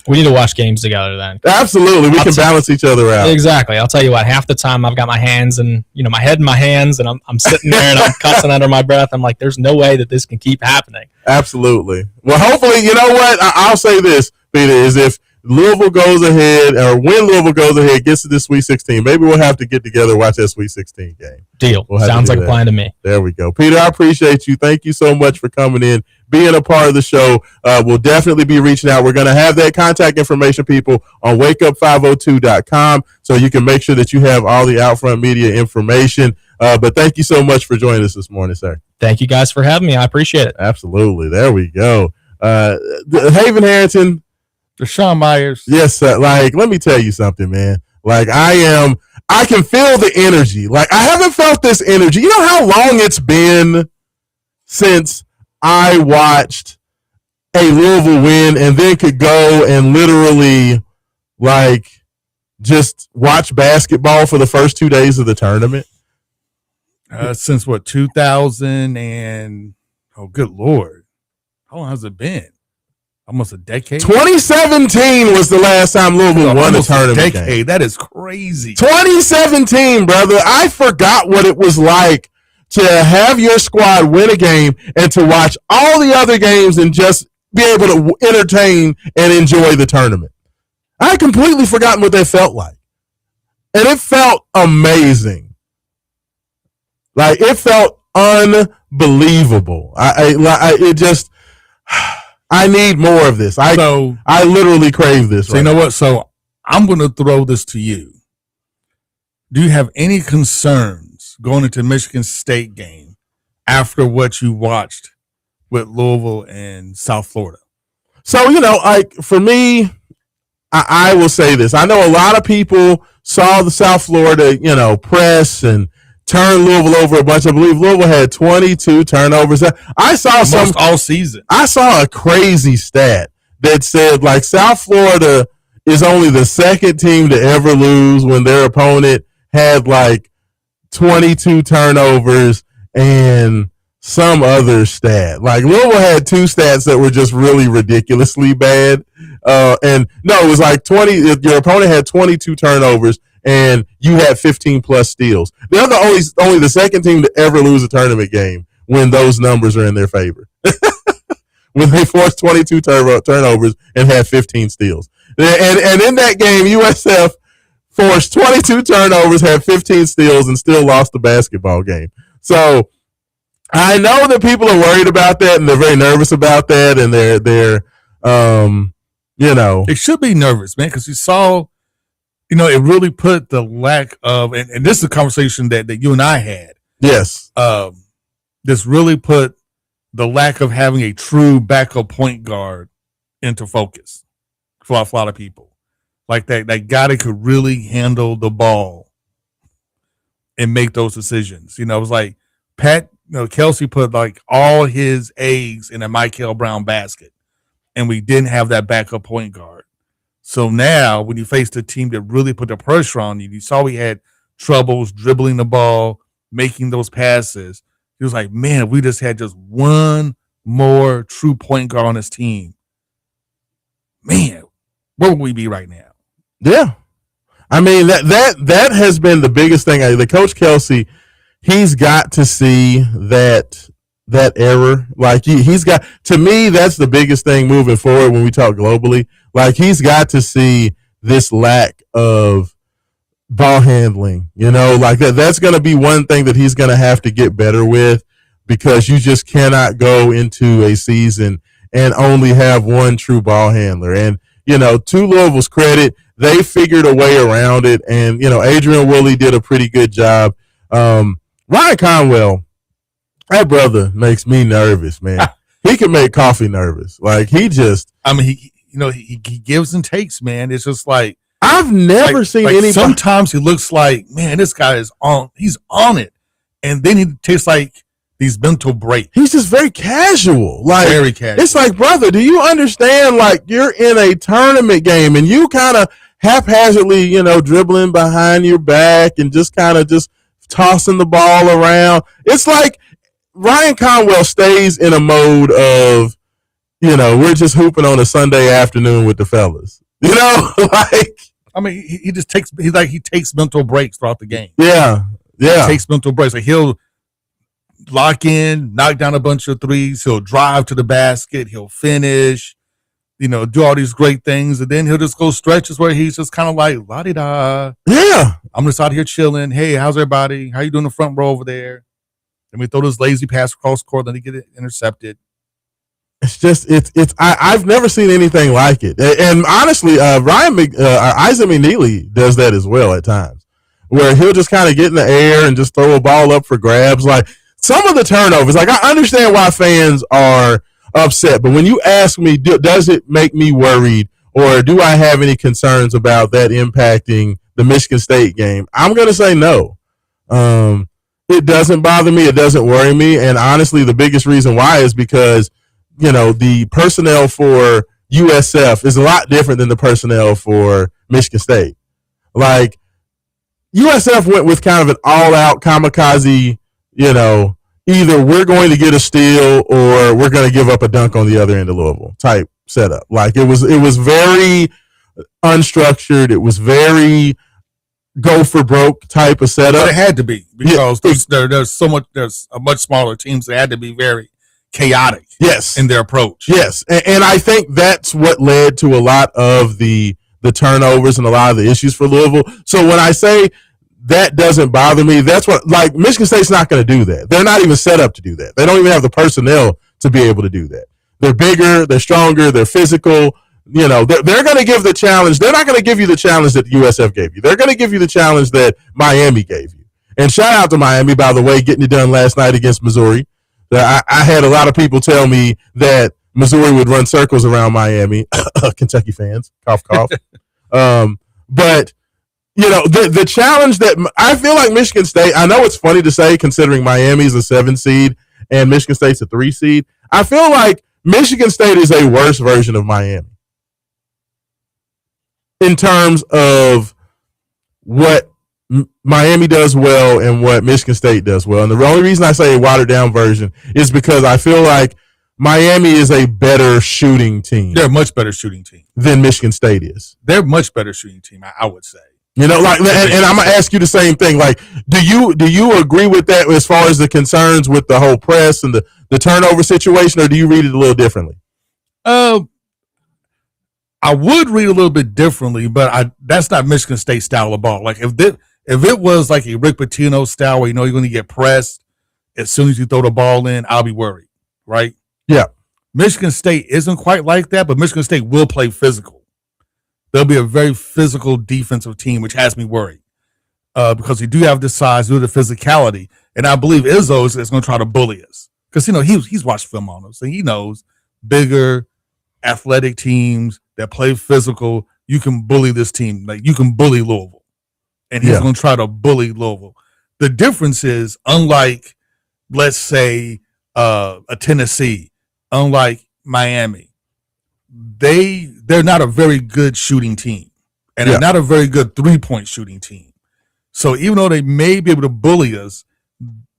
we need to watch games together then. Absolutely, we can balance each other out. Exactly. I'll tell you what. Half the time I've got my hands and my head in my hands, and I'm sitting there and I'm cussing under my breath. I'm like, there's no way that this can keep happening. Absolutely. Well, hopefully, you know what? I'll say this, Peter, is if Louisville goes ahead, or when Louisville goes ahead, gets to the Sweet 16, maybe we'll have to get together and watch that Sweet 16 game. Deal. Sounds like a plan to me. There we go. Peter, I appreciate you. Thank you so much for coming in, being a part of the show. We'll definitely be reaching out. We're going to have that contact information, people, on wakeup502.com, so you can make sure that you have all the Outfront Media information. But thank you so much for joining us this morning, sir. Thank you guys for having me. I appreciate it. Absolutely. There we go. Haven Harrington. Raashaan Myers. Yes, let me tell you something, man. Like, I can feel the energy. Like, I haven't felt this energy. You know how long it's been since I watched a Louisville win and then could go and literally, just watch basketball for the first 2 days of the tournament? Since what, 2000 and, oh, good Lord. How long has it been? Almost a decade? 2017 was the last time Louisville won a tournament game. That is crazy. 2017, brother. I forgot what it was like to have your squad win a game and to watch all the other games and just be able to entertain and enjoy the tournament. I had completely forgotten what that felt like. And it felt amazing. Like, it felt unbelievable. I need more of this. I literally crave this. So you know what? So I'm going to throw this to you. Do you have any concerns going into Michigan State game after what you watched with Louisville and South Florida? So, for me, I will say this. I know a lot of people saw the South Florida, press and turn Louisville over a bunch. I believe Louisville had 22 turnovers. I saw most all season. I saw a crazy stat that said South Florida is only the second team to ever lose when their opponent had 22 turnovers and some other stat. Louisville had 2 stats that were just really ridiculously bad. And no, it was 20. Your opponent had 22 turnovers and you had 15 plus steals. They're only the second team to ever lose a tournament game when those numbers are in their favor. When they forced 22 turnovers and had 15 steals. And in that game, USF forced 22 turnovers, had 15 steals, and still lost the basketball game. So I know that people are worried about that and they're very nervous about that, and they're you know, They should be nervous, man, because you saw, it really put the lack of, and this is a conversation that you and I had. yes, This really put the lack of having a true backup point guard into focus for a lot of people. Like that guy that could really handle the ball and make those decisions. It was like Kelsey put like all his eggs in a Michael Brown basket, and we didn't have that backup point guard. So now, when you faced a team that really put the pressure on you, you saw we had troubles dribbling the ball, making those passes. He was like, man, if we just had just one more true point guard on this team, man, where would we be right now? yeah. I mean that has been the biggest thing. The Coach Kelsey, he's got to see that error. Like he's got, to me, that's the biggest thing moving forward when we talk globally. Like he's got to see this lack of ball handling. Like that's going to be one thing that he's going to have to get better with, because you just cannot go into a season and only have one true ball handler. And to Louisville's credit, they figured a way around it, and Adrian Woolley did a pretty good job. Ryan Conwell, that brother makes me nervous, man. He can make coffee nervous. Like he gives and takes, man. It's just like, I've never seen anybody. Sometimes he looks like, man, this guy he's on it. And then he takes like these mental breaks. He's just very casual. Like very casual. It's like, brother, do you understand? Like you're in a tournament game and you kind of haphazardly, dribbling behind your back and just kind of just tossing the ball around. It's like Ryan Conwell stays in a mode of, we're just hooping on a Sunday afternoon with the fellas. Like, I mean, he just takes, he takes mental breaks throughout the game. Yeah. Yeah. He takes mental breaks. Like he'll lock in, knock down a bunch of threes. He'll drive to the basket. He'll finish, do all these great things. And then he'll just go stretches where he's just kind of like, la-di-da. Yeah. I'm just out here chilling. Hey, how's everybody? How you doing in the front row over there? And we throw this lazy pass across court, then he get it intercepted. It's just I've never seen anything like it. And honestly, Isaac McNeely does that as well at times, where he'll just kind of get in the air and just throw a ball up for grabs. Like some of the turnovers, like I understand why fans are upset, but when you ask me, does it make me worried, or do I have any concerns about that impacting the Michigan State game? I'm going to say no. It doesn't bother me. It doesn't worry me. And honestly, the biggest reason why is because the personnel for USF is a lot different than the personnel for Michigan State. Like USF went with kind of an all-out kamikaze, either we're going to get a steal or we're going to give up a dunk on the other end of Louisville type setup. Like it was very unstructured. It was very go for broke type of setup. But it had to be, because there's a much smaller teams that had to be very chaotic. Yes. In their approach. Yes. And I think that's what led to a lot of the turnovers and a lot of the issues for Louisville. So when I say that doesn't bother me, that's what, like, Michigan State's not going to do that. They're not even set up to do that. They don't even have the personnel to be able to do that. They're bigger, they're stronger, they're physical. They're going to give the challenge. They're not going to give you the challenge that USF gave you. They're going to give you the challenge that Miami gave you. And shout out to Miami, by the way, getting it done last night against Missouri. I had a lot of people tell me that Missouri would run circles around Miami. Kentucky fans, cough, cough. But, the challenge that I feel like Michigan State, I know it's funny to say considering Miami's a 7 seed and Michigan State's a 3 seed. I feel like Michigan State is a worse version of Miami in terms of what Miami does well and what Michigan State does well. And the only reason I say a watered down version is because I feel like Miami is a better shooting team. They're a much better shooting team than Michigan State is. They're a much better shooting team, I would say. And I'm gonna ask you the same thing. Like, do you agree with that as far as the concerns with the whole press and the turnover situation, or do you read it a little differently? I would read a little bit differently, but that's not Michigan State style of ball. Like if it was like a Rick Pitino style where you're going to get pressed as soon as you throw the ball in, I'll be worried, right? Yeah. Michigan State isn't quite like that, but Michigan State will play physical. They'll be a very physical defensive team, which has me worried because they do have the size, do the physicality, and I believe Izzo is going to try to bully us because he's watched film on us, and he knows bigger, athletic teams that play physical. You can bully this team, like you can bully Louisville, and he's going to try to bully Louisville. The difference is, unlike, let's say, a Tennessee, unlike Miami, they're not a very good shooting team, and they're not a very good 3-point shooting team. So even though they may be able to bully us,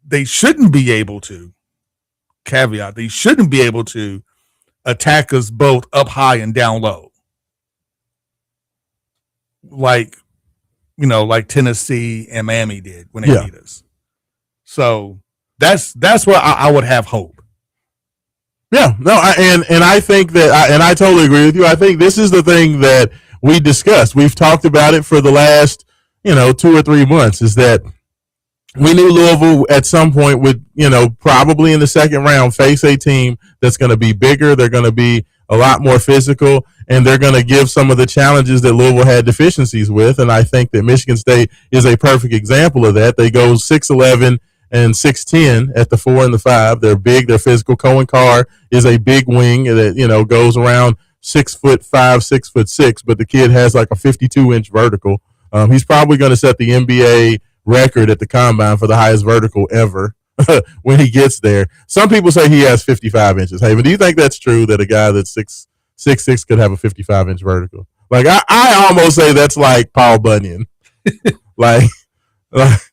they shouldn't be able to. Caveat: they shouldn't be able to attack us both up high and down low, like Tennessee and Miami did when they beat us. So that's where I would have hope. Yeah, no, I think that, and I totally agree with you. I think this is the thing that we discussed. We've talked about it for the last 2 or 3 months. Is that we knew Louisville at some point would, probably in the second round face a team that's going to be bigger. They're going to be a lot more physical, and they're going to give some of the challenges that Louisville had deficiencies with. And I think that Michigan State is a perfect example of that. They go 6'11" and 6'10" at the 4 and the 5. They're big. They're physical. Cohen Carr is a big wing that goes around 6'5", 6'6", but the kid has like a 52-inch vertical. He's probably going to set the NBA record at the combine for the highest vertical ever when he gets there. Some people say he has 55 inches. Hey, but do you think that's true, that a guy that's 6'6" could have a 55-inch vertical? Like I almost say that's like Paul Bunyan.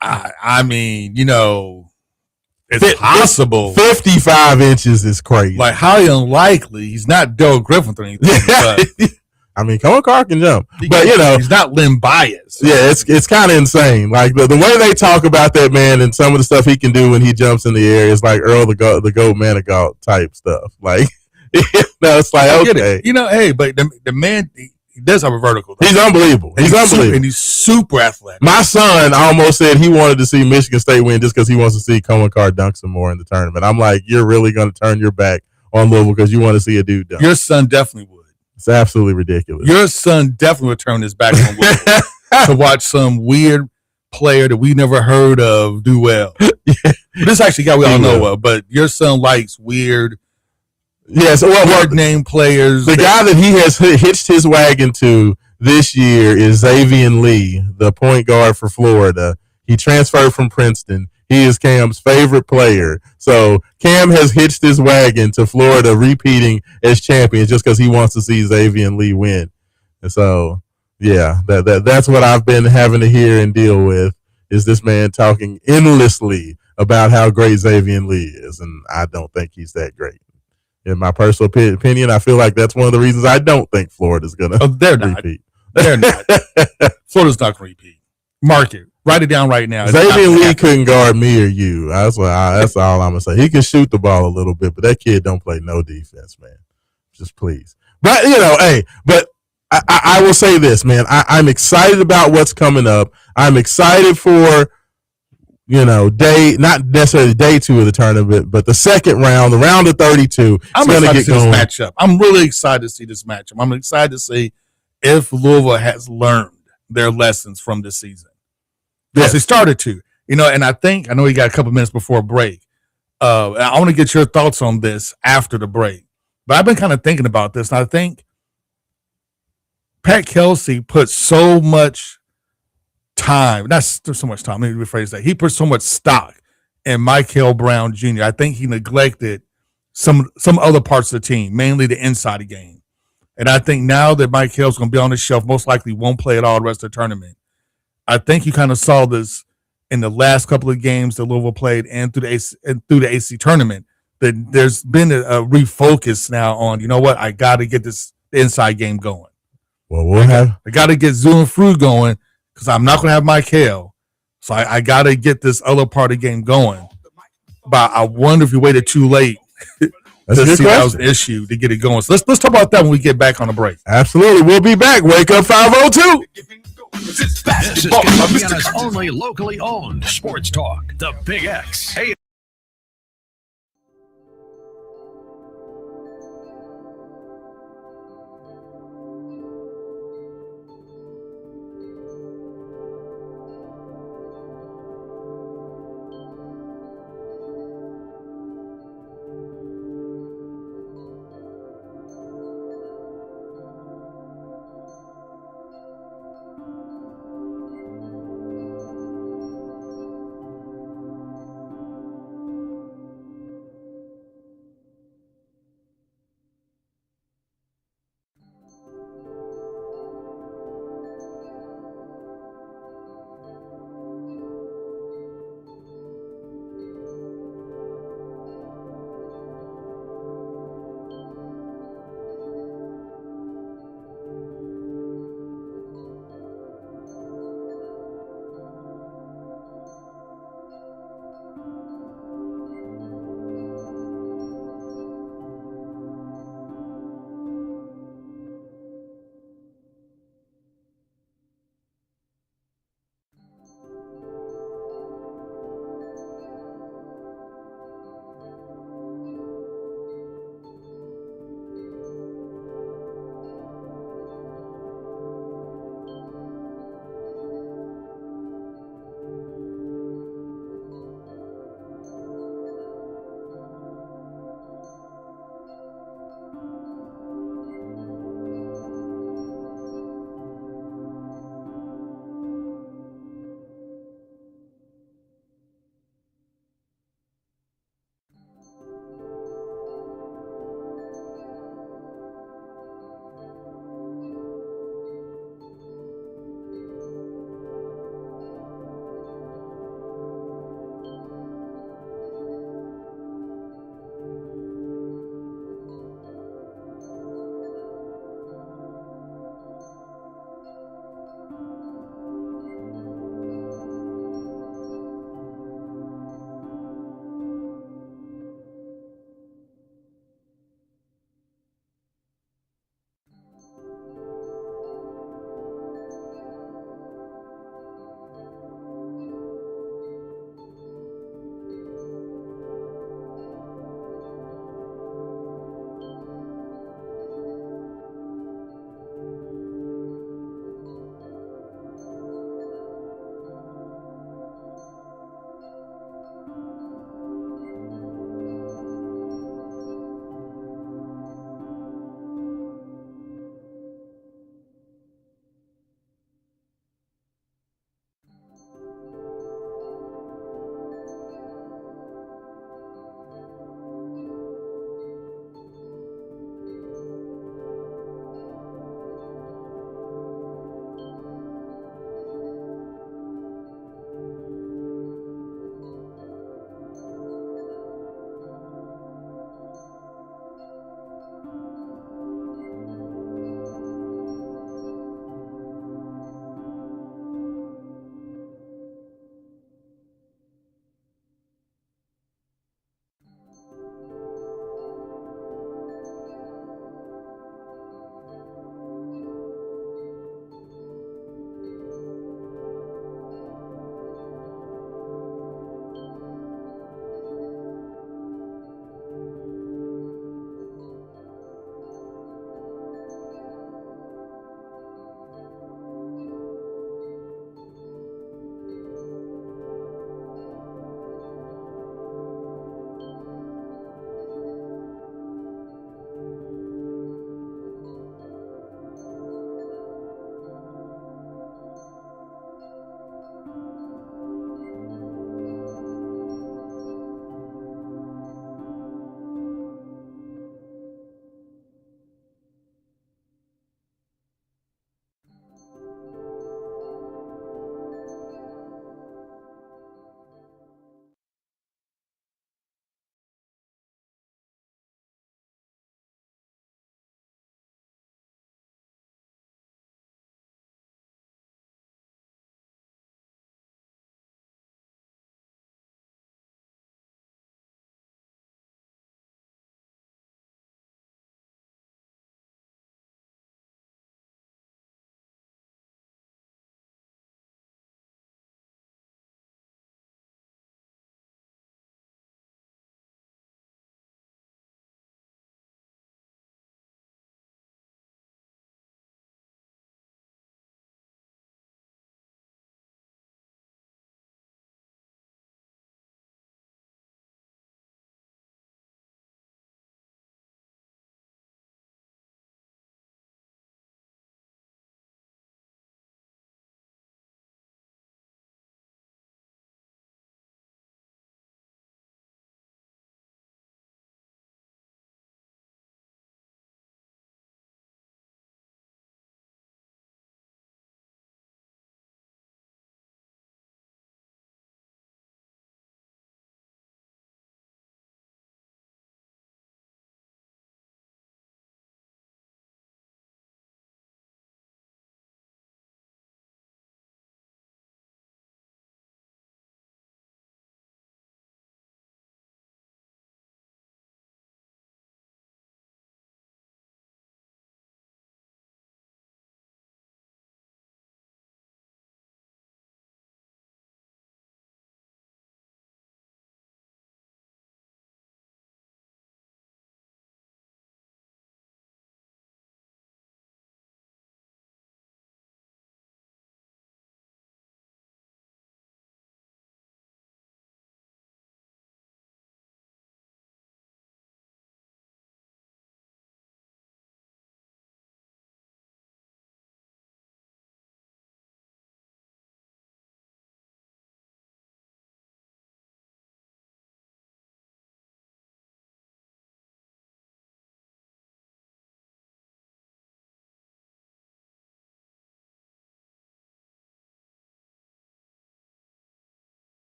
I mean, it's possible. 55 inches is crazy. Like, highly unlikely. He's not Del Griffin or anything. But I mean, Cohen Carr can jump, but he's not Len Bias. So. Yeah, it's kind of insane. Like the way they talk about that man and some of the stuff he can do when he jumps in the air is like Earl the Goat Manigault type stuff. Like, it's like, okay, hey, but the man. He does have a vertical. He's unbelievable. He's unbelievable. And he's super athletic. My son almost said he wanted to see Michigan State win just because he wants to see Cohen Carr dunk some more in the tournament. I'm like, you're really going to turn your back on Louisville because you want to see a dude dunk. Your son definitely would. It's absolutely ridiculous. Your son definitely would turn his back on Louisville to watch some weird player that we never heard of do well. Yeah. This actually guy we all know of, but your son likes weird. Yes, weird name players. The guy that he has hitched his wagon to this year is Xavier Lee, the point guard for Florida. He transferred from Princeton. He is Cam's favorite player. So Cam has hitched his wagon to Florida, repeating as champions just because he wants to see Xavier Lee win. And so, yeah, that's what I've been having to hear and deal with, is this man talking endlessly about how great Xavier Lee is, and I don't think he's that great. In my personal opinion, I feel like that's one of the reasons I don't think Florida's going to repeat. They're not. Florida's not going to repeat. Mark it. Write it down right now. Xavier Lee couldn't guard me or you. That's all I'm going to say. He can shoot the ball a little bit, but that kid don't play no defense, man. Just please. But, but I will say this, man. I'm excited about what's coming up. I'm excited for not necessarily day 2 of the tournament, but the second round, the round of 32. I'm excited to see this matchup. I'm really excited to see this matchup. I'm excited to see if Louisville has learned their lessons from this season. Yes, they started to. And I know we got a couple minutes before break. I want to get your thoughts on this after the break. But I've been kind of thinking about this, and I think Pat Kelsey put so much time, not so much time, let me rephrase that. He put so much stock in Michael Brown Jr. I think he neglected some other parts of the team, mainly the inside of the game. And I think now that Michael's going to be on the shelf, most likely won't play at all the rest of the tournament. I think you kind of saw this in the last couple of games that Louisville played and through the AC tournament, that there's been a refocus now on, I got to get this inside game going. Well, I got to get Zoo and Fru going, because I'm not going to have Michael. So I got to get this other part of the game going. But I wonder if you waited too late to see that was an issue to get it going. So let's talk about that when we get back on the break. Absolutely. We'll be back. Wake Up 502. This is Indiana's only locally owned sports talk, The Big X.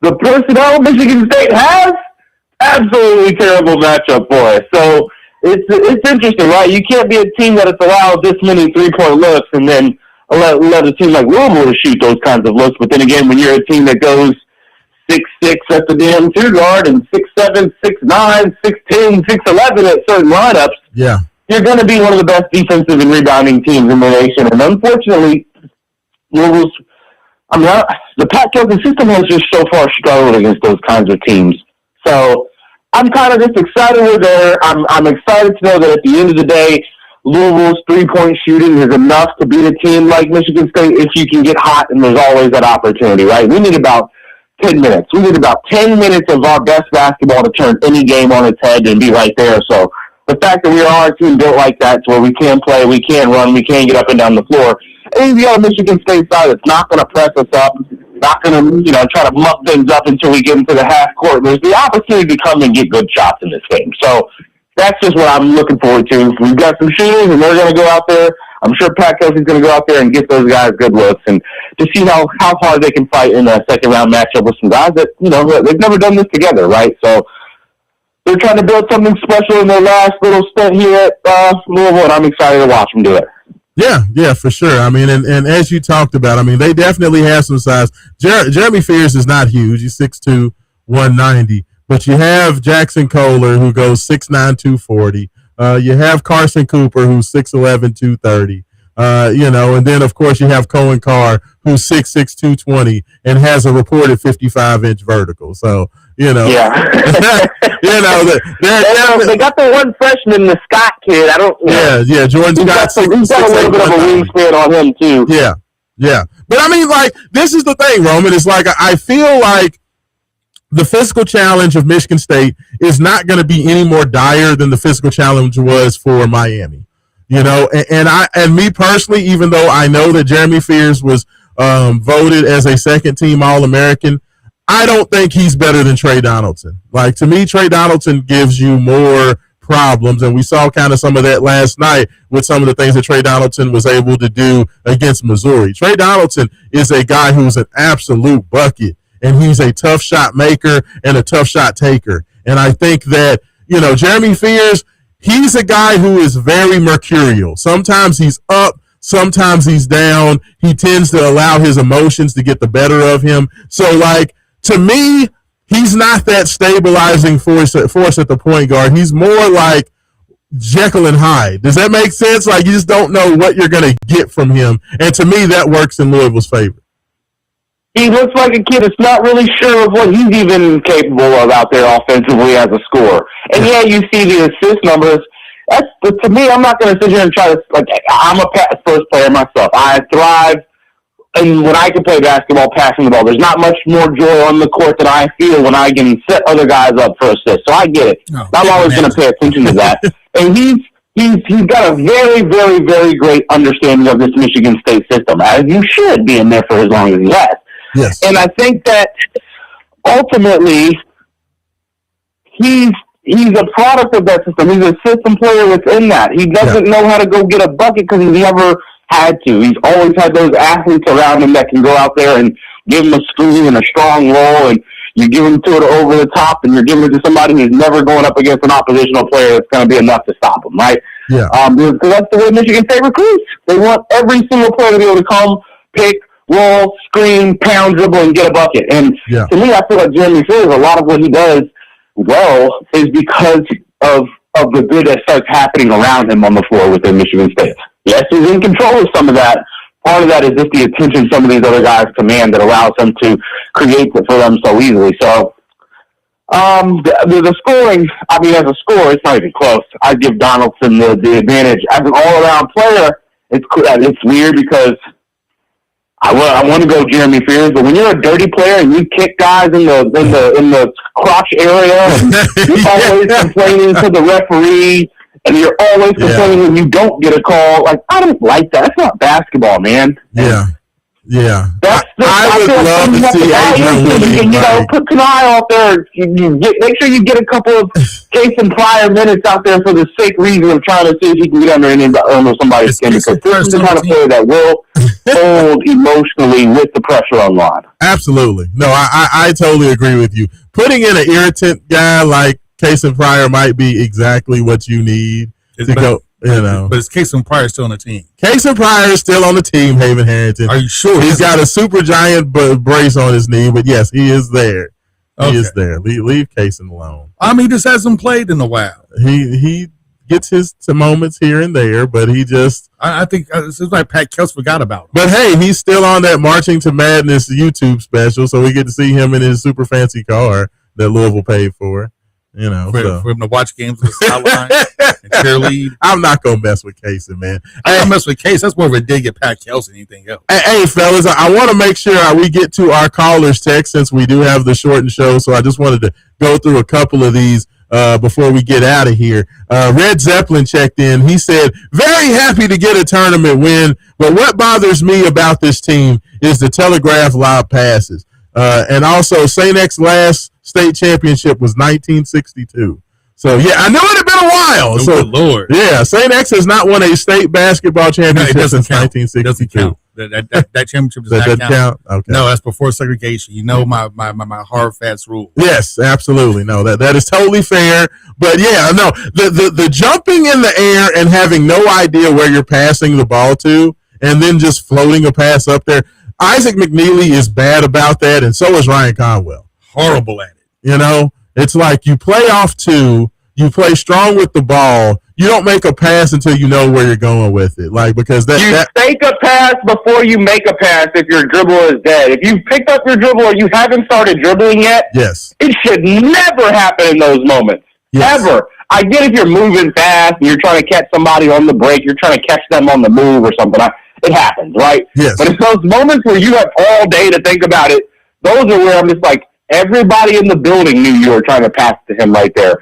the personnel Michigan State has, absolutely terrible matchup for us. So it's interesting, right? You can't be a team that has allowed this many 3-point looks and then let a team like Louisville shoot those kinds of looks. But then again, when you're a team that goes 6'6" at the damn 2-guard and 6'7", 6'9", 6'10", 6'11" at certain lineups, yeah, you're going to be one of the best defensive and rebounding teams in the nation. And unfortunately, Louisville's, the Pac-12 system has just so far struggled against those kinds of teams. So I'm kind of just excited we're there. I'm excited to know that at the end of the day, Louisville's 3-point shooting is enough to beat a team like Michigan State if you can get hot, and there's always that opportunity, right? We need about 10 minutes. We need about 10 minutes of our best basketball to turn any game on its head and be right there. So the fact that we are a team built like that to where we can play, we can run, we can get up and down the floor, and the other Michigan State side that's not going to press us up, not going to, try to muck things up until we get into the half court. There's the opportunity to come and get good shots in this game. So that's just what I'm looking forward to. We've got some shooters, and they're going to go out there. I'm sure Pat Kelsey's going to go out there and get those guys good looks, and to see how hard they can fight in a second-round matchup with some guys that, they've never done this together, right? So they're trying to build something special in their last little stint here at Louisville, and I'm excited to watch them do it. Yeah, for sure. I mean, and as you talked about, they definitely have some size. Jeremy Fears is not huge. He's 6'2", 190. But you have Jackson Kohler, who goes 6'9", 240. You have Carson Cooper, who's 6'11", 230. And then, of course, you have Cohen Carr, who's 6'6", 220, and has a reported 55-inch vertical. So, Yeah. They got the one freshman, the Scott kid. Yeah, Jordan Scott. He's got a little bit of a wingspan on him, too. Yeah. But, this is the thing, Roman. It's like I feel like the physical challenge of Michigan State is not going to be any more dire than the physical challenge was for Miami. And me personally, even though I know that Jeremy Fears was voted as a second-team All-American, I don't think he's better than Trey Donaldson. Like, to me, Trey Donaldson gives you more problems, and we saw kind of some of that last night with some of the things that Trey Donaldson was able to do against Missouri. Trey Donaldson is a guy who's an absolute bucket, and he's a tough shot maker and a tough shot taker. And I think that, Jeremy Fears, he's a guy who is very mercurial. Sometimes he's up, sometimes he's down. He tends to allow his emotions to get the better of him. So, to me, he's not that stabilizing force at the point guard. He's more like Jekyll and Hyde. Does that make sense? Like, you just don't know what you're going to get from him. And to me, that works in Louisville's favor. He looks like a kid that's not really sure of what he's even capable of out there offensively as a scorer. And you see the assist numbers. To me, I'm not going to sit here and try to, I'm a pass-first player myself. I thrive and when I can play basketball passing the ball. There's not much more joy on the court that I feel when I can set other guys up for assists. So I get it. I'm always going to pay attention to that. And he's got a very, very, very great understanding of this Michigan State system, as you should, being there for as long as he has. Yes. And I think that ultimately he's a product of that system. He's a system player within that. He doesn't know how to go get a bucket because he's never had to. He's always had those athletes around him that can go out there and give him a screen and a strong roll, and you give him to it over the top, and you're giving it to somebody who's never going up against an oppositional player that's going to be enough to stop him, right? Yeah. Because that's the way Michigan State recruits. They want every single player to be able to come, pick, roll, screen, pound, dribble, and get a bucket. And to me, I feel like Jeremy Fears, a lot of what he does well is because of the good that starts happening around him on the floor within Michigan State. Yes, he's in control of some of that. Part of that is just the attention some of these other guys command that allows them to create it for them so easily. So, the scoring, as a scorer, it's not even close. I give Donaldson the advantage. As an all-around player, it's weird because I want to go Jeremy Fears, but when you're a dirty player and you kick guys in the crotch area, and you're always complaining to the referee, and you're always complaining when you don't get a call, I don't like that. That's not basketball, man. Yeah. Yeah. I would love to see Adrian winning. You know, put Kanai out there. Make sure you get a couple of Case and Pryor minutes out there for the sake reason of trying to see if he can get under somebody's skin. Because this is the kind of player that will hold emotionally with the pressure on line. Absolutely. No, I totally agree with you. Putting in an irritant guy like Case and Pryor might be exactly what you need to go. You know, but is Case and Pryor still on the team? Case and Pryor is still on the team, Haven Harrington. Are you sure? He's got a super giant brace on his knee, but yes, he is there. He is there. Leave Case alone. I mean, he just hasn't played in a while. He gets his moments here and there, but he just... I think it seems like Pat Kels forgot about him. But hey, he's still on that Marching to Madness YouTube special, so we get to see him in his super fancy car that Louisville paid for. You know, for him to watch games on the sideline and cheerlead. I'm not gonna mess with Casey, man. I don't mess with Case. That's more of a dig at Pat Kels than anything else. Hey, fellas, I want to make sure we get to our callers' text since we do have the shortened show. So I just wanted to go through a couple of these before we get out of here. Red Zeppelin checked in. He said, "Very happy to get a tournament win, but what bothers me about this team is the telegraph lob passes, and also St. X last state championship was 1962. So, yeah, I knew it had been a while. Good Lord. Yeah, St. X has not won a state basketball championship since 1962. It doesn't count. That championship does not count. Okay. No, that's before segregation. You know my hard, fast rule. Yes, absolutely. No, that is totally fair. But, yeah, no, the jumping in the air and having no idea where you're passing the ball to and then just floating a pass up there, Isaac McNeely is bad about that, and so is Ryan Conwell. Horrible at it. You know, it's like you play off two, you play strong with the ball, you don't make a pass until you know where you're going with it. Like, because you fake a pass before you make a pass if your dribble is dead. If you've picked up your dribble or you haven't started dribbling yet, yes, it should never happen in those moments. Yes. Ever. I get if you're moving fast and you're trying to catch somebody on the break, you're trying to catch them on the move or something. It happens, right? Yes. But it's those moments where you have all day to think about it. Those are where I'm just like, everybody in the building knew you were trying to pass to him right there.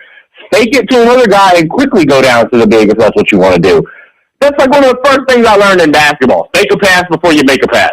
Fake it to another guy and quickly go down to the big if that's what you want to do. That's like one of the first things I learned in basketball. Fake a pass before you make a pass.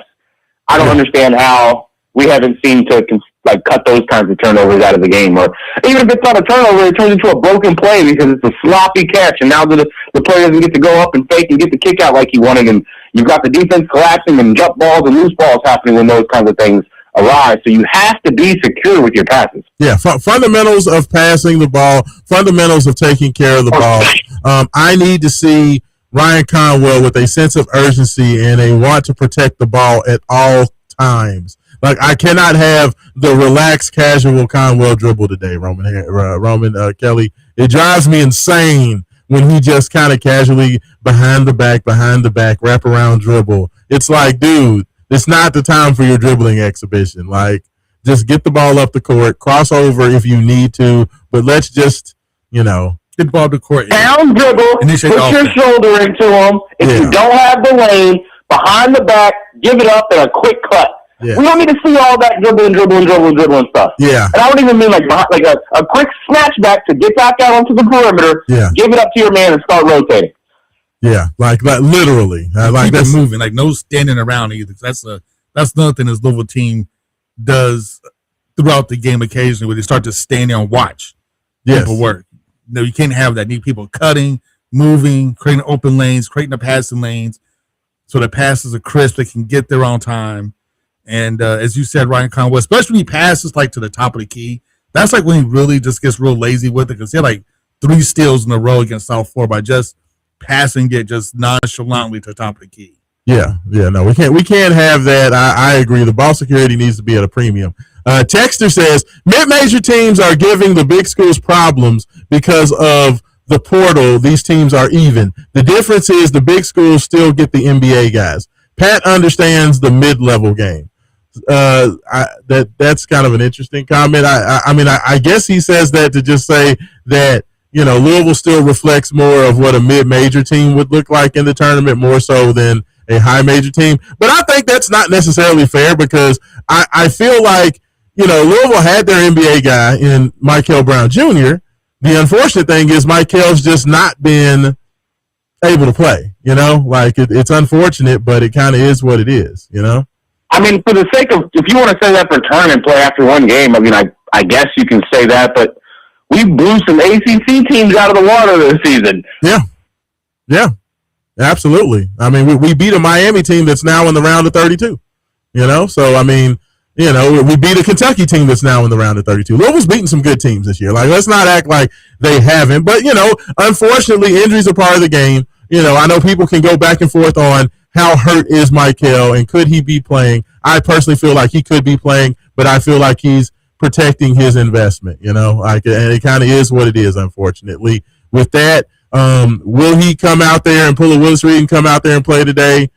I don't understand how we haven't seemed to cut those kinds of turnovers out of the game. Or even if it's not a turnover, it turns into a broken play because it's a sloppy catch. And now the player doesn't get to go up and fake and get the kick out like he wanted. And you've got the defense collapsing and jump balls and loose balls happening when those kinds of things arise. So you have to be secure with your passes. Yeah, fundamentals of passing the ball, fundamentals of taking care of the ball. I need to see Ryan Conwell with a sense of urgency and a want to protect the ball at all times. Like, I cannot have the relaxed, casual Conwell dribble today, Roman Kelly. It drives me insane when he just kind of casually behind the back, wrap around dribble. It's like, dude, it's not the time for your dribbling exhibition. Like, just get the ball up the court, cross over if you need to, but let's just, get the ball up the court. Down dribble, put your shoulder into him. If you don't have the lane, behind the back, give it up in a quick cut. Yeah. We don't need to see all that dribbling stuff. Yeah. And I don't even mean like a quick snatch back to get back out onto the perimeter, give it up to your man and start rotating. Yeah, like literally. Like that's moving, like no standing around either. That's another thing this Louisville team does throughout the game occasionally where they start to stand there and watch people work. No, you can't have that. You need people cutting, moving, creating open lanes, creating the passing lanes so the passes are crisp, they can get there on time. And as you said, Ryan Conwell, especially when he passes like to the top of the key, that's like when he really just gets real lazy with it because he had like 3 steals in a row against South Florida by just passing it just nonchalantly to the top of the key. Yeah, no, we can't have that. I agree. The ball security needs to be at a premium. Texter says, mid-major teams are giving the big schools problems because of the portal. These teams are even. The difference is the big schools still get the NBA guys. Pat understands the mid-level game. That's kind of an interesting comment. I guess he says that to just say that, Louisville still reflects more of what a mid-major team would look like in the tournament, more so than a high-major team. But I think that's not necessarily fair because I feel like, Louisville had their NBA guy in Michael Brown Jr. The unfortunate thing is Michael's just not been able to play, like it's unfortunate, but it kind of is what it is, I mean, for the sake of, if you want to say that for tournament play after one game, I mean, I guess you can say that, but we blew some ACC teams out of the water this season. Yeah, absolutely. I mean, we beat a Miami team that's now in the round of 32. So I mean, we beat a Kentucky team that's now in the round of 32. Louisville's beating some good teams this year. Like, let's not act like they haven't. But, unfortunately, injuries are part of the game. I know people can go back and forth on how hurt is Michael and could he be playing. I personally feel like he could be playing, but I feel like he's protecting his investment, and it kind of is what it is, unfortunately. With that, will he come out there and pull a Willis Reed and come out there and play today?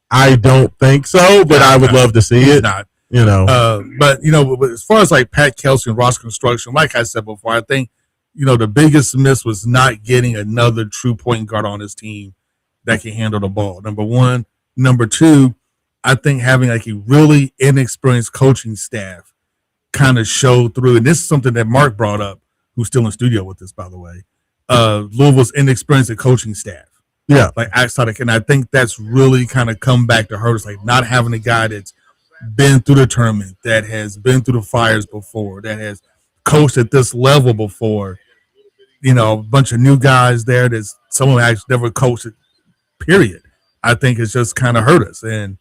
I don't think so, but I would love to see it. Not. But as far as like Pat Kelsey and Ross Construction, like I said before, I think, the biggest miss was not getting another true point guard on his team that can handle the ball. Number one. Number two, I think having like a really inexperienced coaching staff kind of showed through. And this is something that Mark brought up, who's still in studio with us, by the way. Louisville's inexperienced coaching staff. Yeah. Like outside, and I think that's really kind of come back to hurt us, like not having a guy that's been through the tournament, that has been through the fires before, that has coached at this level before. A bunch of new guys there that someone actually never coached it, period. I think it's just kind of hurt us. And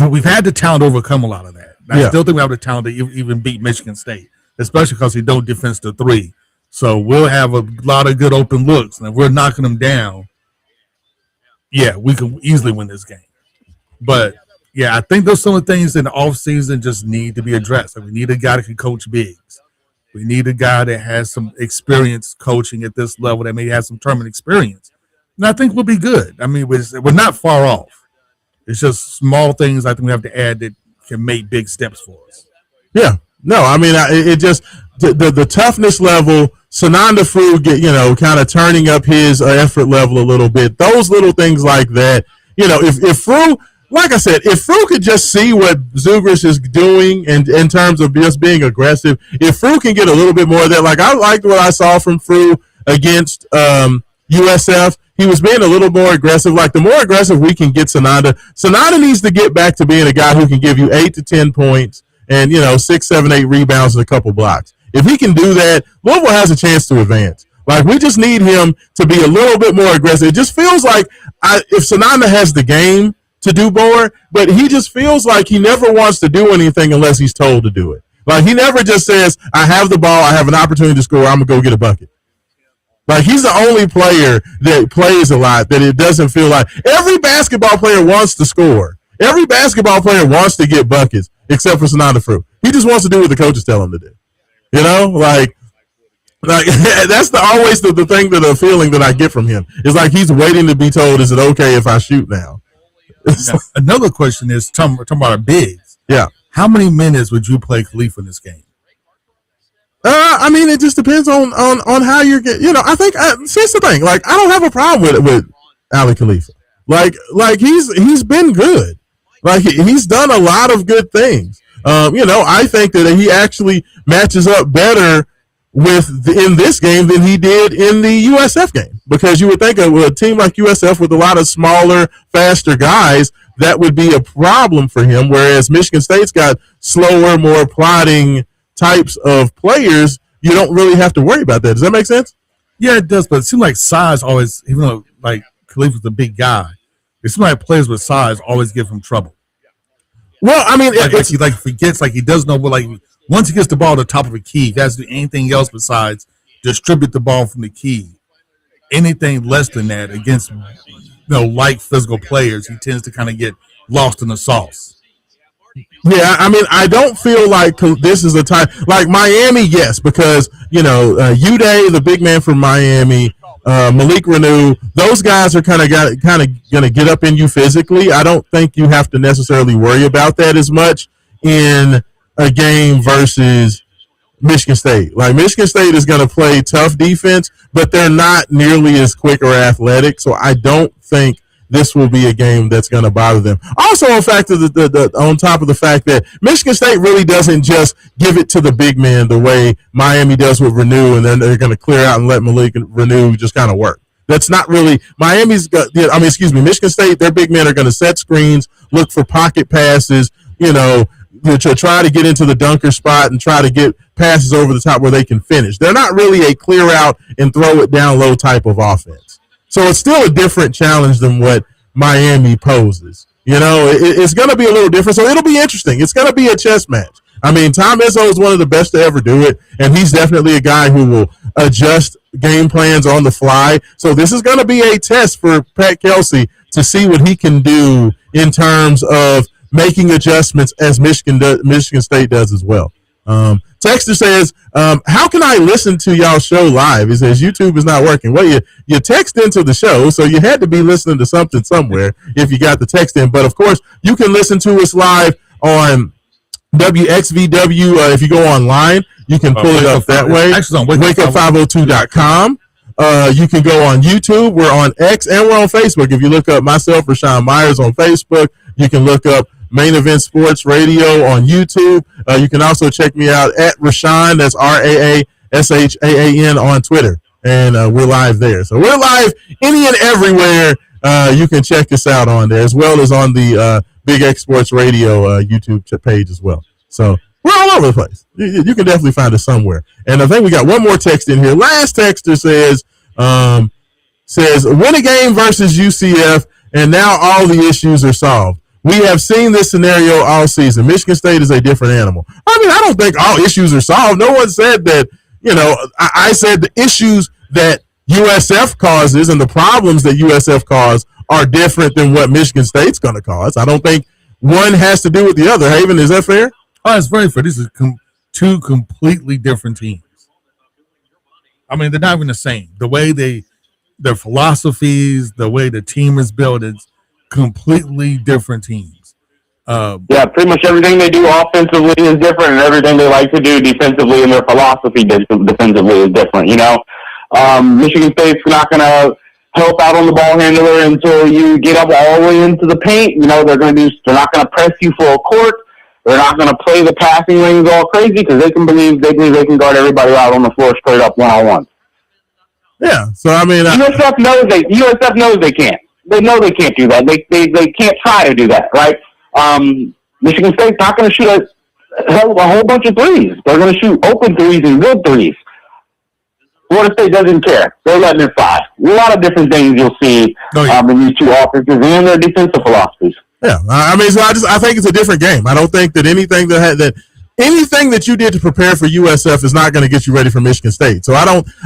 we've had the talent to overcome a lot of that. I still think we have the talent to even beat Michigan State, especially because we don't defense the three. So we'll have a lot of good open looks. And if we're knocking them down, we can easily win this game. But, I think those some of the things in the offseason just need to be addressed. Like, we need a guy that can coach bigs. We need a guy that has some experience coaching at this level, that may have some tournament experience. And I think we'll be good. I mean, we're not far off. It's just small things I think we have to add that can make big steps for us. Yeah. No, I mean, it just the toughness level, Sananda Frew kind of turning up his effort level a little bit. Those little things like that. If Frew, like I said, if Frew could just see what Zugris is doing and in terms of just being aggressive, if Frew can get a little bit more of that, like I liked what I saw from Frew against USF. He was being a little more aggressive. Like, the more aggressive we can get Sananda needs to get back to being a guy who can give you 8 to 10 points and 6, 7, 8 rebounds and a couple blocks. If he can do that, Louisville has a chance to advance. Like, we just need him to be a little bit more aggressive. It just feels like if Sananda has the game to do more, but he just feels like he never wants to do anything unless he's told to do it. Like, he never just says, I have the ball, I have an opportunity to score, I'm going to go get a bucket. Like, he's the only player that plays a lot that it doesn't feel like. Every basketball player wants to score. Every basketball player wants to get buckets, except for Sananda Frew. He just wants to do what the coaches tell him to do. Like that's always the thing, the feeling that I get from him. It's like he's waiting to be told, is it okay if I shoot now? Another question is, talking about our bigs. Yeah. How many minutes would you play Khalifa in this game? I mean, it just depends on how you're getting. I think here's the thing. Like, I don't have a problem with Ali Khalifa. Like he's been good. Like, he's done a lot of good things. I think that he actually matches up better in this game than he did in the USF game, because you would think of a team like USF with a lot of smaller, faster guys, that would be a problem for him. Whereas Michigan State's got slower, more plodding types of players. You don't really have to worry about that. Does that make sense? Yeah, it does. But it seems like size always, even though like Khalifa's a big guy, it seems like players with size always give him trouble. Well, I mean, he forgets, like he does know, but like once he gets the ball at the top of a key, he has to do anything else besides distribute the ball from the key. Anything less than that against light physical players, he tends to kind of get lost in the sauce. Yeah, I mean, I don't feel like this is a time like Miami. Yes, because Uday, the big man from Miami, Malik Renew, those guys are kind of going to get up in you physically. I don't think you have to necessarily worry about that as much in a game versus Michigan State. Like, Michigan State is going to play tough defense, but they're not nearly as quick or athletic. So I don't think this will be a game that's going to bother them. Also, on top of the fact that Michigan State really doesn't just give it to the big man the way Miami does with Renew, and then they're going to clear out and let Malik Renew just kind of work. That's not really Miami's. Michigan State. Their big men are going to set screens, look for pocket passes. To try to get into the dunker spot and try to get passes over the top where they can finish. They're not really a clear out and throw it down low type of offense. So it's still a different challenge than what Miami poses. It's going to be a little different. So it'll be interesting. It's going to be a chess match. I mean, Tom Izzo is one of the best to ever do it, and he's definitely a guy who will adjust game plans on the fly. So this is going to be a test for Pat Kelsey to see what he can do in terms of making adjustments as Michigan State does as well. Texter says, how can I listen to y'all show live? He says, YouTube is not working. Well, you text into the show, so you had to be listening to something somewhere if you got the text in. But, of course, you can listen to us live on WXVW. If you go online, you can pull it up that way. WakeUp502.com. You can go on YouTube. We're on X and we're on Facebook. If you look up myself, Raashaan Myers on Facebook, you can look up Main Event Sports Radio on YouTube. You can also check me out at Raashaan, that's RAASHAAN on Twitter. And we're live there. So we're live any and everywhere. You can check us out on there, as well as on the Big X Sports Radio YouTube page as well. So we're all over the place. You can definitely find us somewhere. And I think we got one more text in here. Last texter says, win a game versus UCF, and now all the issues are solved. We have seen this scenario all season. Michigan State is a different animal. I mean, I don't think all issues are solved. No one said that, I said the issues that USF causes and the problems that USF cause are different than what Michigan State's going to cause. I don't think one has to do with the other. Haven, is that fair? Oh, it's very fair. These are two completely different teams. I mean, they're not even the same. The way their philosophies, the way the team is built, it's completely different teams. Pretty much everything they do offensively is different, and everything they like to do defensively and their philosophy defensively is different. Michigan State's not going to help out on the ball handler until you get up all the way into the paint. They're not going to press you full court. They're not going to play the passing lanes all crazy because they believe they can guard everybody out on the floor straight up one-on-one. Yeah, so I mean, USF knows they can't. They know they can't do that. They can't try to do that, right? Michigan State's not going to shoot a whole bunch of threes. They're going to shoot open threes and good threes. Florida State doesn't care. They're letting it fly. A lot of different things you'll see in these two offenses and their defensive philosophies. Yeah, I mean, so I think it's a different game. I don't think that anything that you did to prepare for USF is not going to get you ready for Michigan State. So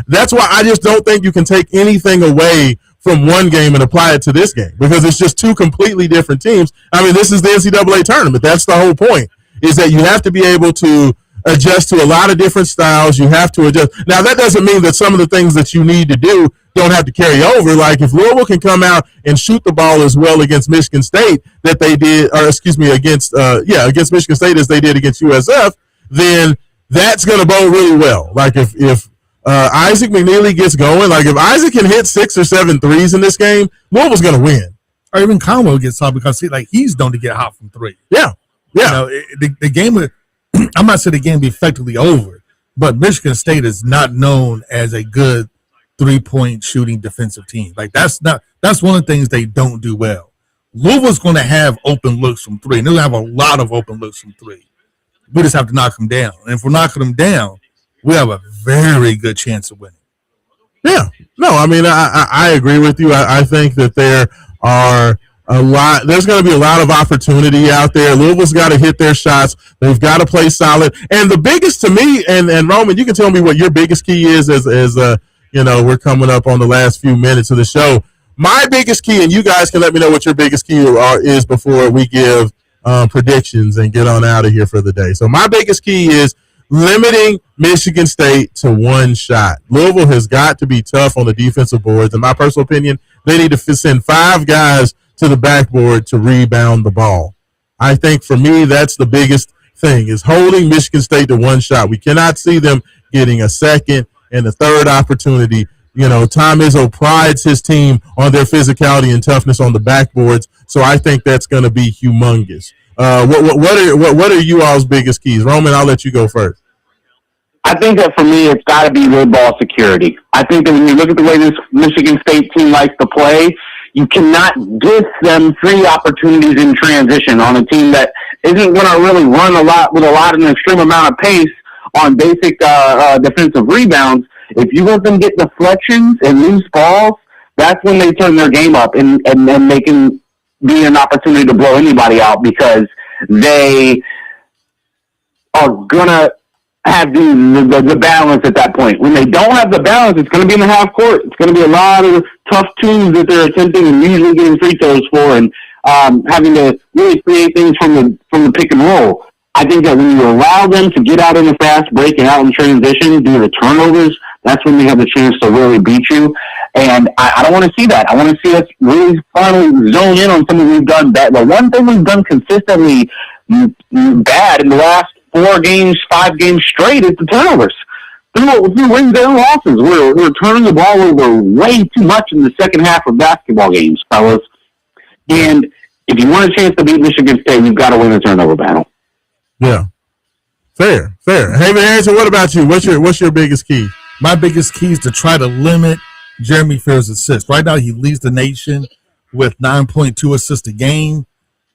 that's why I just don't think you can take anything away from one game and apply it to this game because it's just two completely different teams. I mean, this is the NCAA tournament. That's the whole point, is that you have to be able to adjust to a lot of different styles. You have to adjust. Now, that doesn't mean that some of the things that you need to do don't have to carry over. Like if Louisville can come out and shoot the ball as well against Michigan State that they did, against Michigan State as they did against USF, then that's going to bode really well. Like if Isaac McNeely gets going, like if Isaac can hit 6 or 7 threes in this game, Louisville's going to win. Or even Conwell gets hot because he's known to get hot from three. Yeah. The game, I'm not saying the game be effectively over, but Michigan State is not known as a good 3-point shooting defensive team. That's one of the things they don't do well. Louisville's going to have open looks from three, and they're going to have a lot of open looks from three. We just have to knock them down. And if we're knocking them down, we have a very good chance of winning. Yeah. No, I mean, I agree with you. I think that there are there's going to be a lot of opportunity out there. Louisville's got to hit their shots. They've got to play solid. And the biggest to me, and Roman, you can tell me what your biggest key is as we're coming up on the last few minutes of the show. My biggest key, and you guys can let me know what your biggest key is before we give predictions and get on out of here for the day. So my biggest key is limiting Michigan State to one shot. Louisville has got to be tough on the defensive boards. In my personal opinion, they need to send 5 guys to the backboard to rebound the ball. I think for me, that's the biggest thing, is holding Michigan State to one shot. We cannot see them getting a second and a third opportunity. Tom Izzo prides his team on their physicality and toughness on the backboards, so I think that's going to be humongous. What are you all's biggest keys? Roman, I'll let you go first. I think that for me, it's got to be real ball security. I think that when you look at the way this Michigan State team likes to play, you cannot give them free opportunities in transition on a team that isn't going to really run a lot with an extreme amount of pace on basic defensive rebounds. If you let them get deflections and loose balls, that's when they turn their game up and they can be an opportunity to blow anybody out because they are going to have the balance at that point. When they don't have the balance, it's going to be in the half court. It's going to be a lot of tough twos that they're attempting and usually getting free throws for and having to really create things from the pick and roll. I think that when you allow them to get out in the fast break and out in transition, do the turnovers, that's when they have the chance to really beat you. And I don't want to see that. I want to see us really finally zone in on something we've done bad. The one thing we've done consistently bad in the last 5 games straight is the turnovers. Through wins and losses, we're turning the ball over way too much in the second half of basketball games, fellas. And if you want a chance to beat Michigan State, you've got to win the turnover battle. Yeah. Fair. Haven Harrison, what about you? What's your biggest key? My biggest key is to try to limit Jeremy Fair's assists. Right now, he leads the nation with 9.2 assists a game.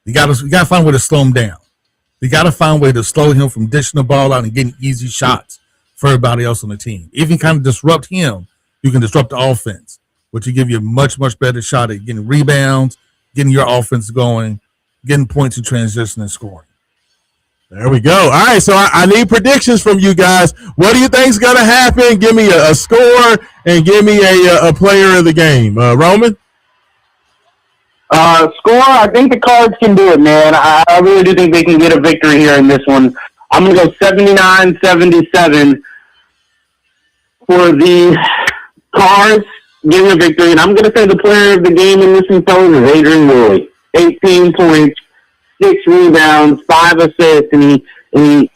You got to find a way to slow him down. You got to find a way to slow him from dishing the ball out and getting easy shots for everybody else on the team. If you kind of disrupt him, you can disrupt the offense, which will give you a much, much better shot at getting rebounds, getting your offense going, getting points in transition and scoring. There we go. All right, so I need predictions from you guys. What do you think is going to happen? Give me a score and give me a player of the game. Roman? Score, I think the Cards can do it, man. I really do think they can get a victory here in this one. I'm going to go 79-77 for the Cards getting a victory. And I'm going to say the player of the game in this instance is Adrian Woolley. 18 points, 6 rebounds, 5 assists, and he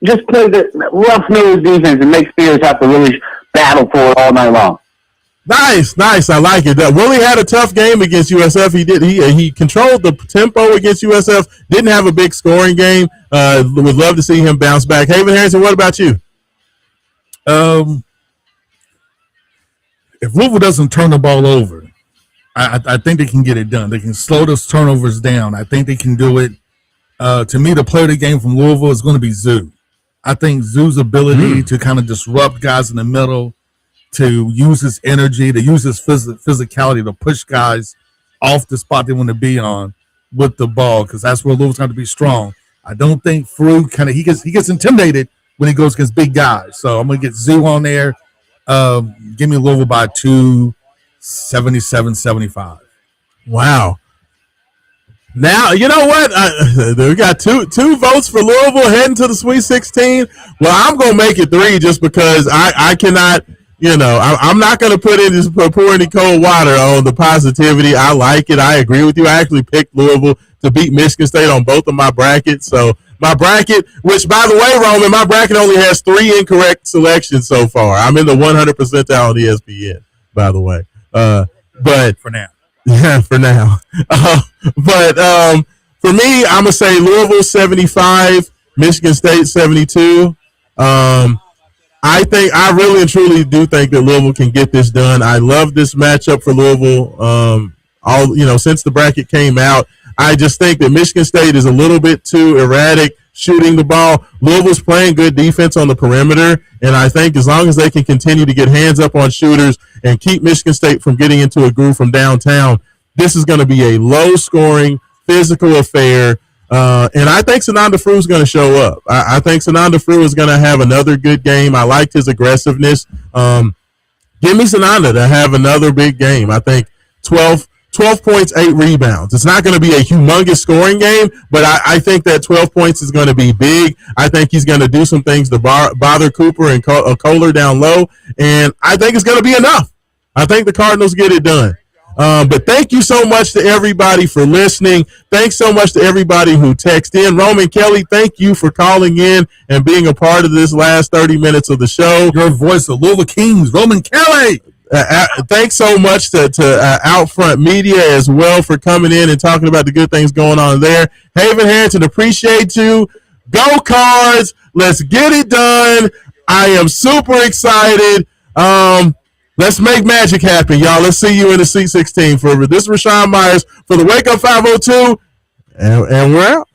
just plays a rough-nosed defense and makes Spears have to really battle for it all night long. Nice. I like it. Willie had a tough game against USF. He controlled the tempo against USF. Didn't have a big scoring game. Would love to see him bounce back. Haven Harrison, what about you? If Louisville doesn't turn the ball over, I think they can get it done. They can slow those turnovers down. I think they can do it. To me, the player of the game from Louisville is going to be Zoo. I think Zoo's ability to kind of disrupt guys in the middle, to use his energy, to use his physicality to push guys off the spot they want to be on with the ball, because that's where Louisville's going to be strong. I don't think Frew he gets intimidated when he goes against big guys. So I'm going to get Zoo on there. Give me Louisville by 2, 77-75. Wow. Now, you know what? We got two votes for Louisville heading to the Sweet 16. Well, I'm going to make it 3 just because I cannot, I'm not going to pour any cold water on the positivity. I like it. I agree with you. I actually picked Louisville to beat Michigan State on both of my brackets. So my bracket, which, by the way, Roman, my bracket only has 3 incorrect selections so far. I'm in the 100 percentile on ESPN, by the way. But for now. Yeah, for now. But for me, I'm going to say Louisville 75, Michigan State 72. I really and truly do think that Louisville can get this done. I love this matchup for Louisville. Since the bracket came out, I just think that Michigan State is a little bit too erratic shooting the ball. Louisville's playing good defense on the perimeter, and I think as long as they can continue to get hands up on shooters and keep Michigan State from getting into a groove from downtown, this is going to be a low-scoring, physical affair. And I think Sananda Frew is going to show up. I think Sananda Frew is going to have another good game. I liked his aggressiveness. Give me Sananda to have another big game. I think 12 points, 8 rebounds. It's not going to be a humongous scoring game, but I think that 12 points is going to be big. I think he's going to do some things to bother Cooper and Kohler down low, and I think it's going to be enough. I think the Cardinals get it done. But thank you so much to everybody for listening. Thanks so much to everybody who texted in. Roman Kelly, thank you for calling in and being a part of this last 30 minutes of the show. Your voice of Louisville Kings, Roman Kelly. Thanks so much to Outfront Media as well for coming in and talking about the good things going on there. Haven Harrison, appreciate you. Go Cards. Let's get it done. I am super excited. Let's make magic happen, y'all. Let's see you in the C16 for this. Is Raashaan Myers for the Wake Up 502, and we're out.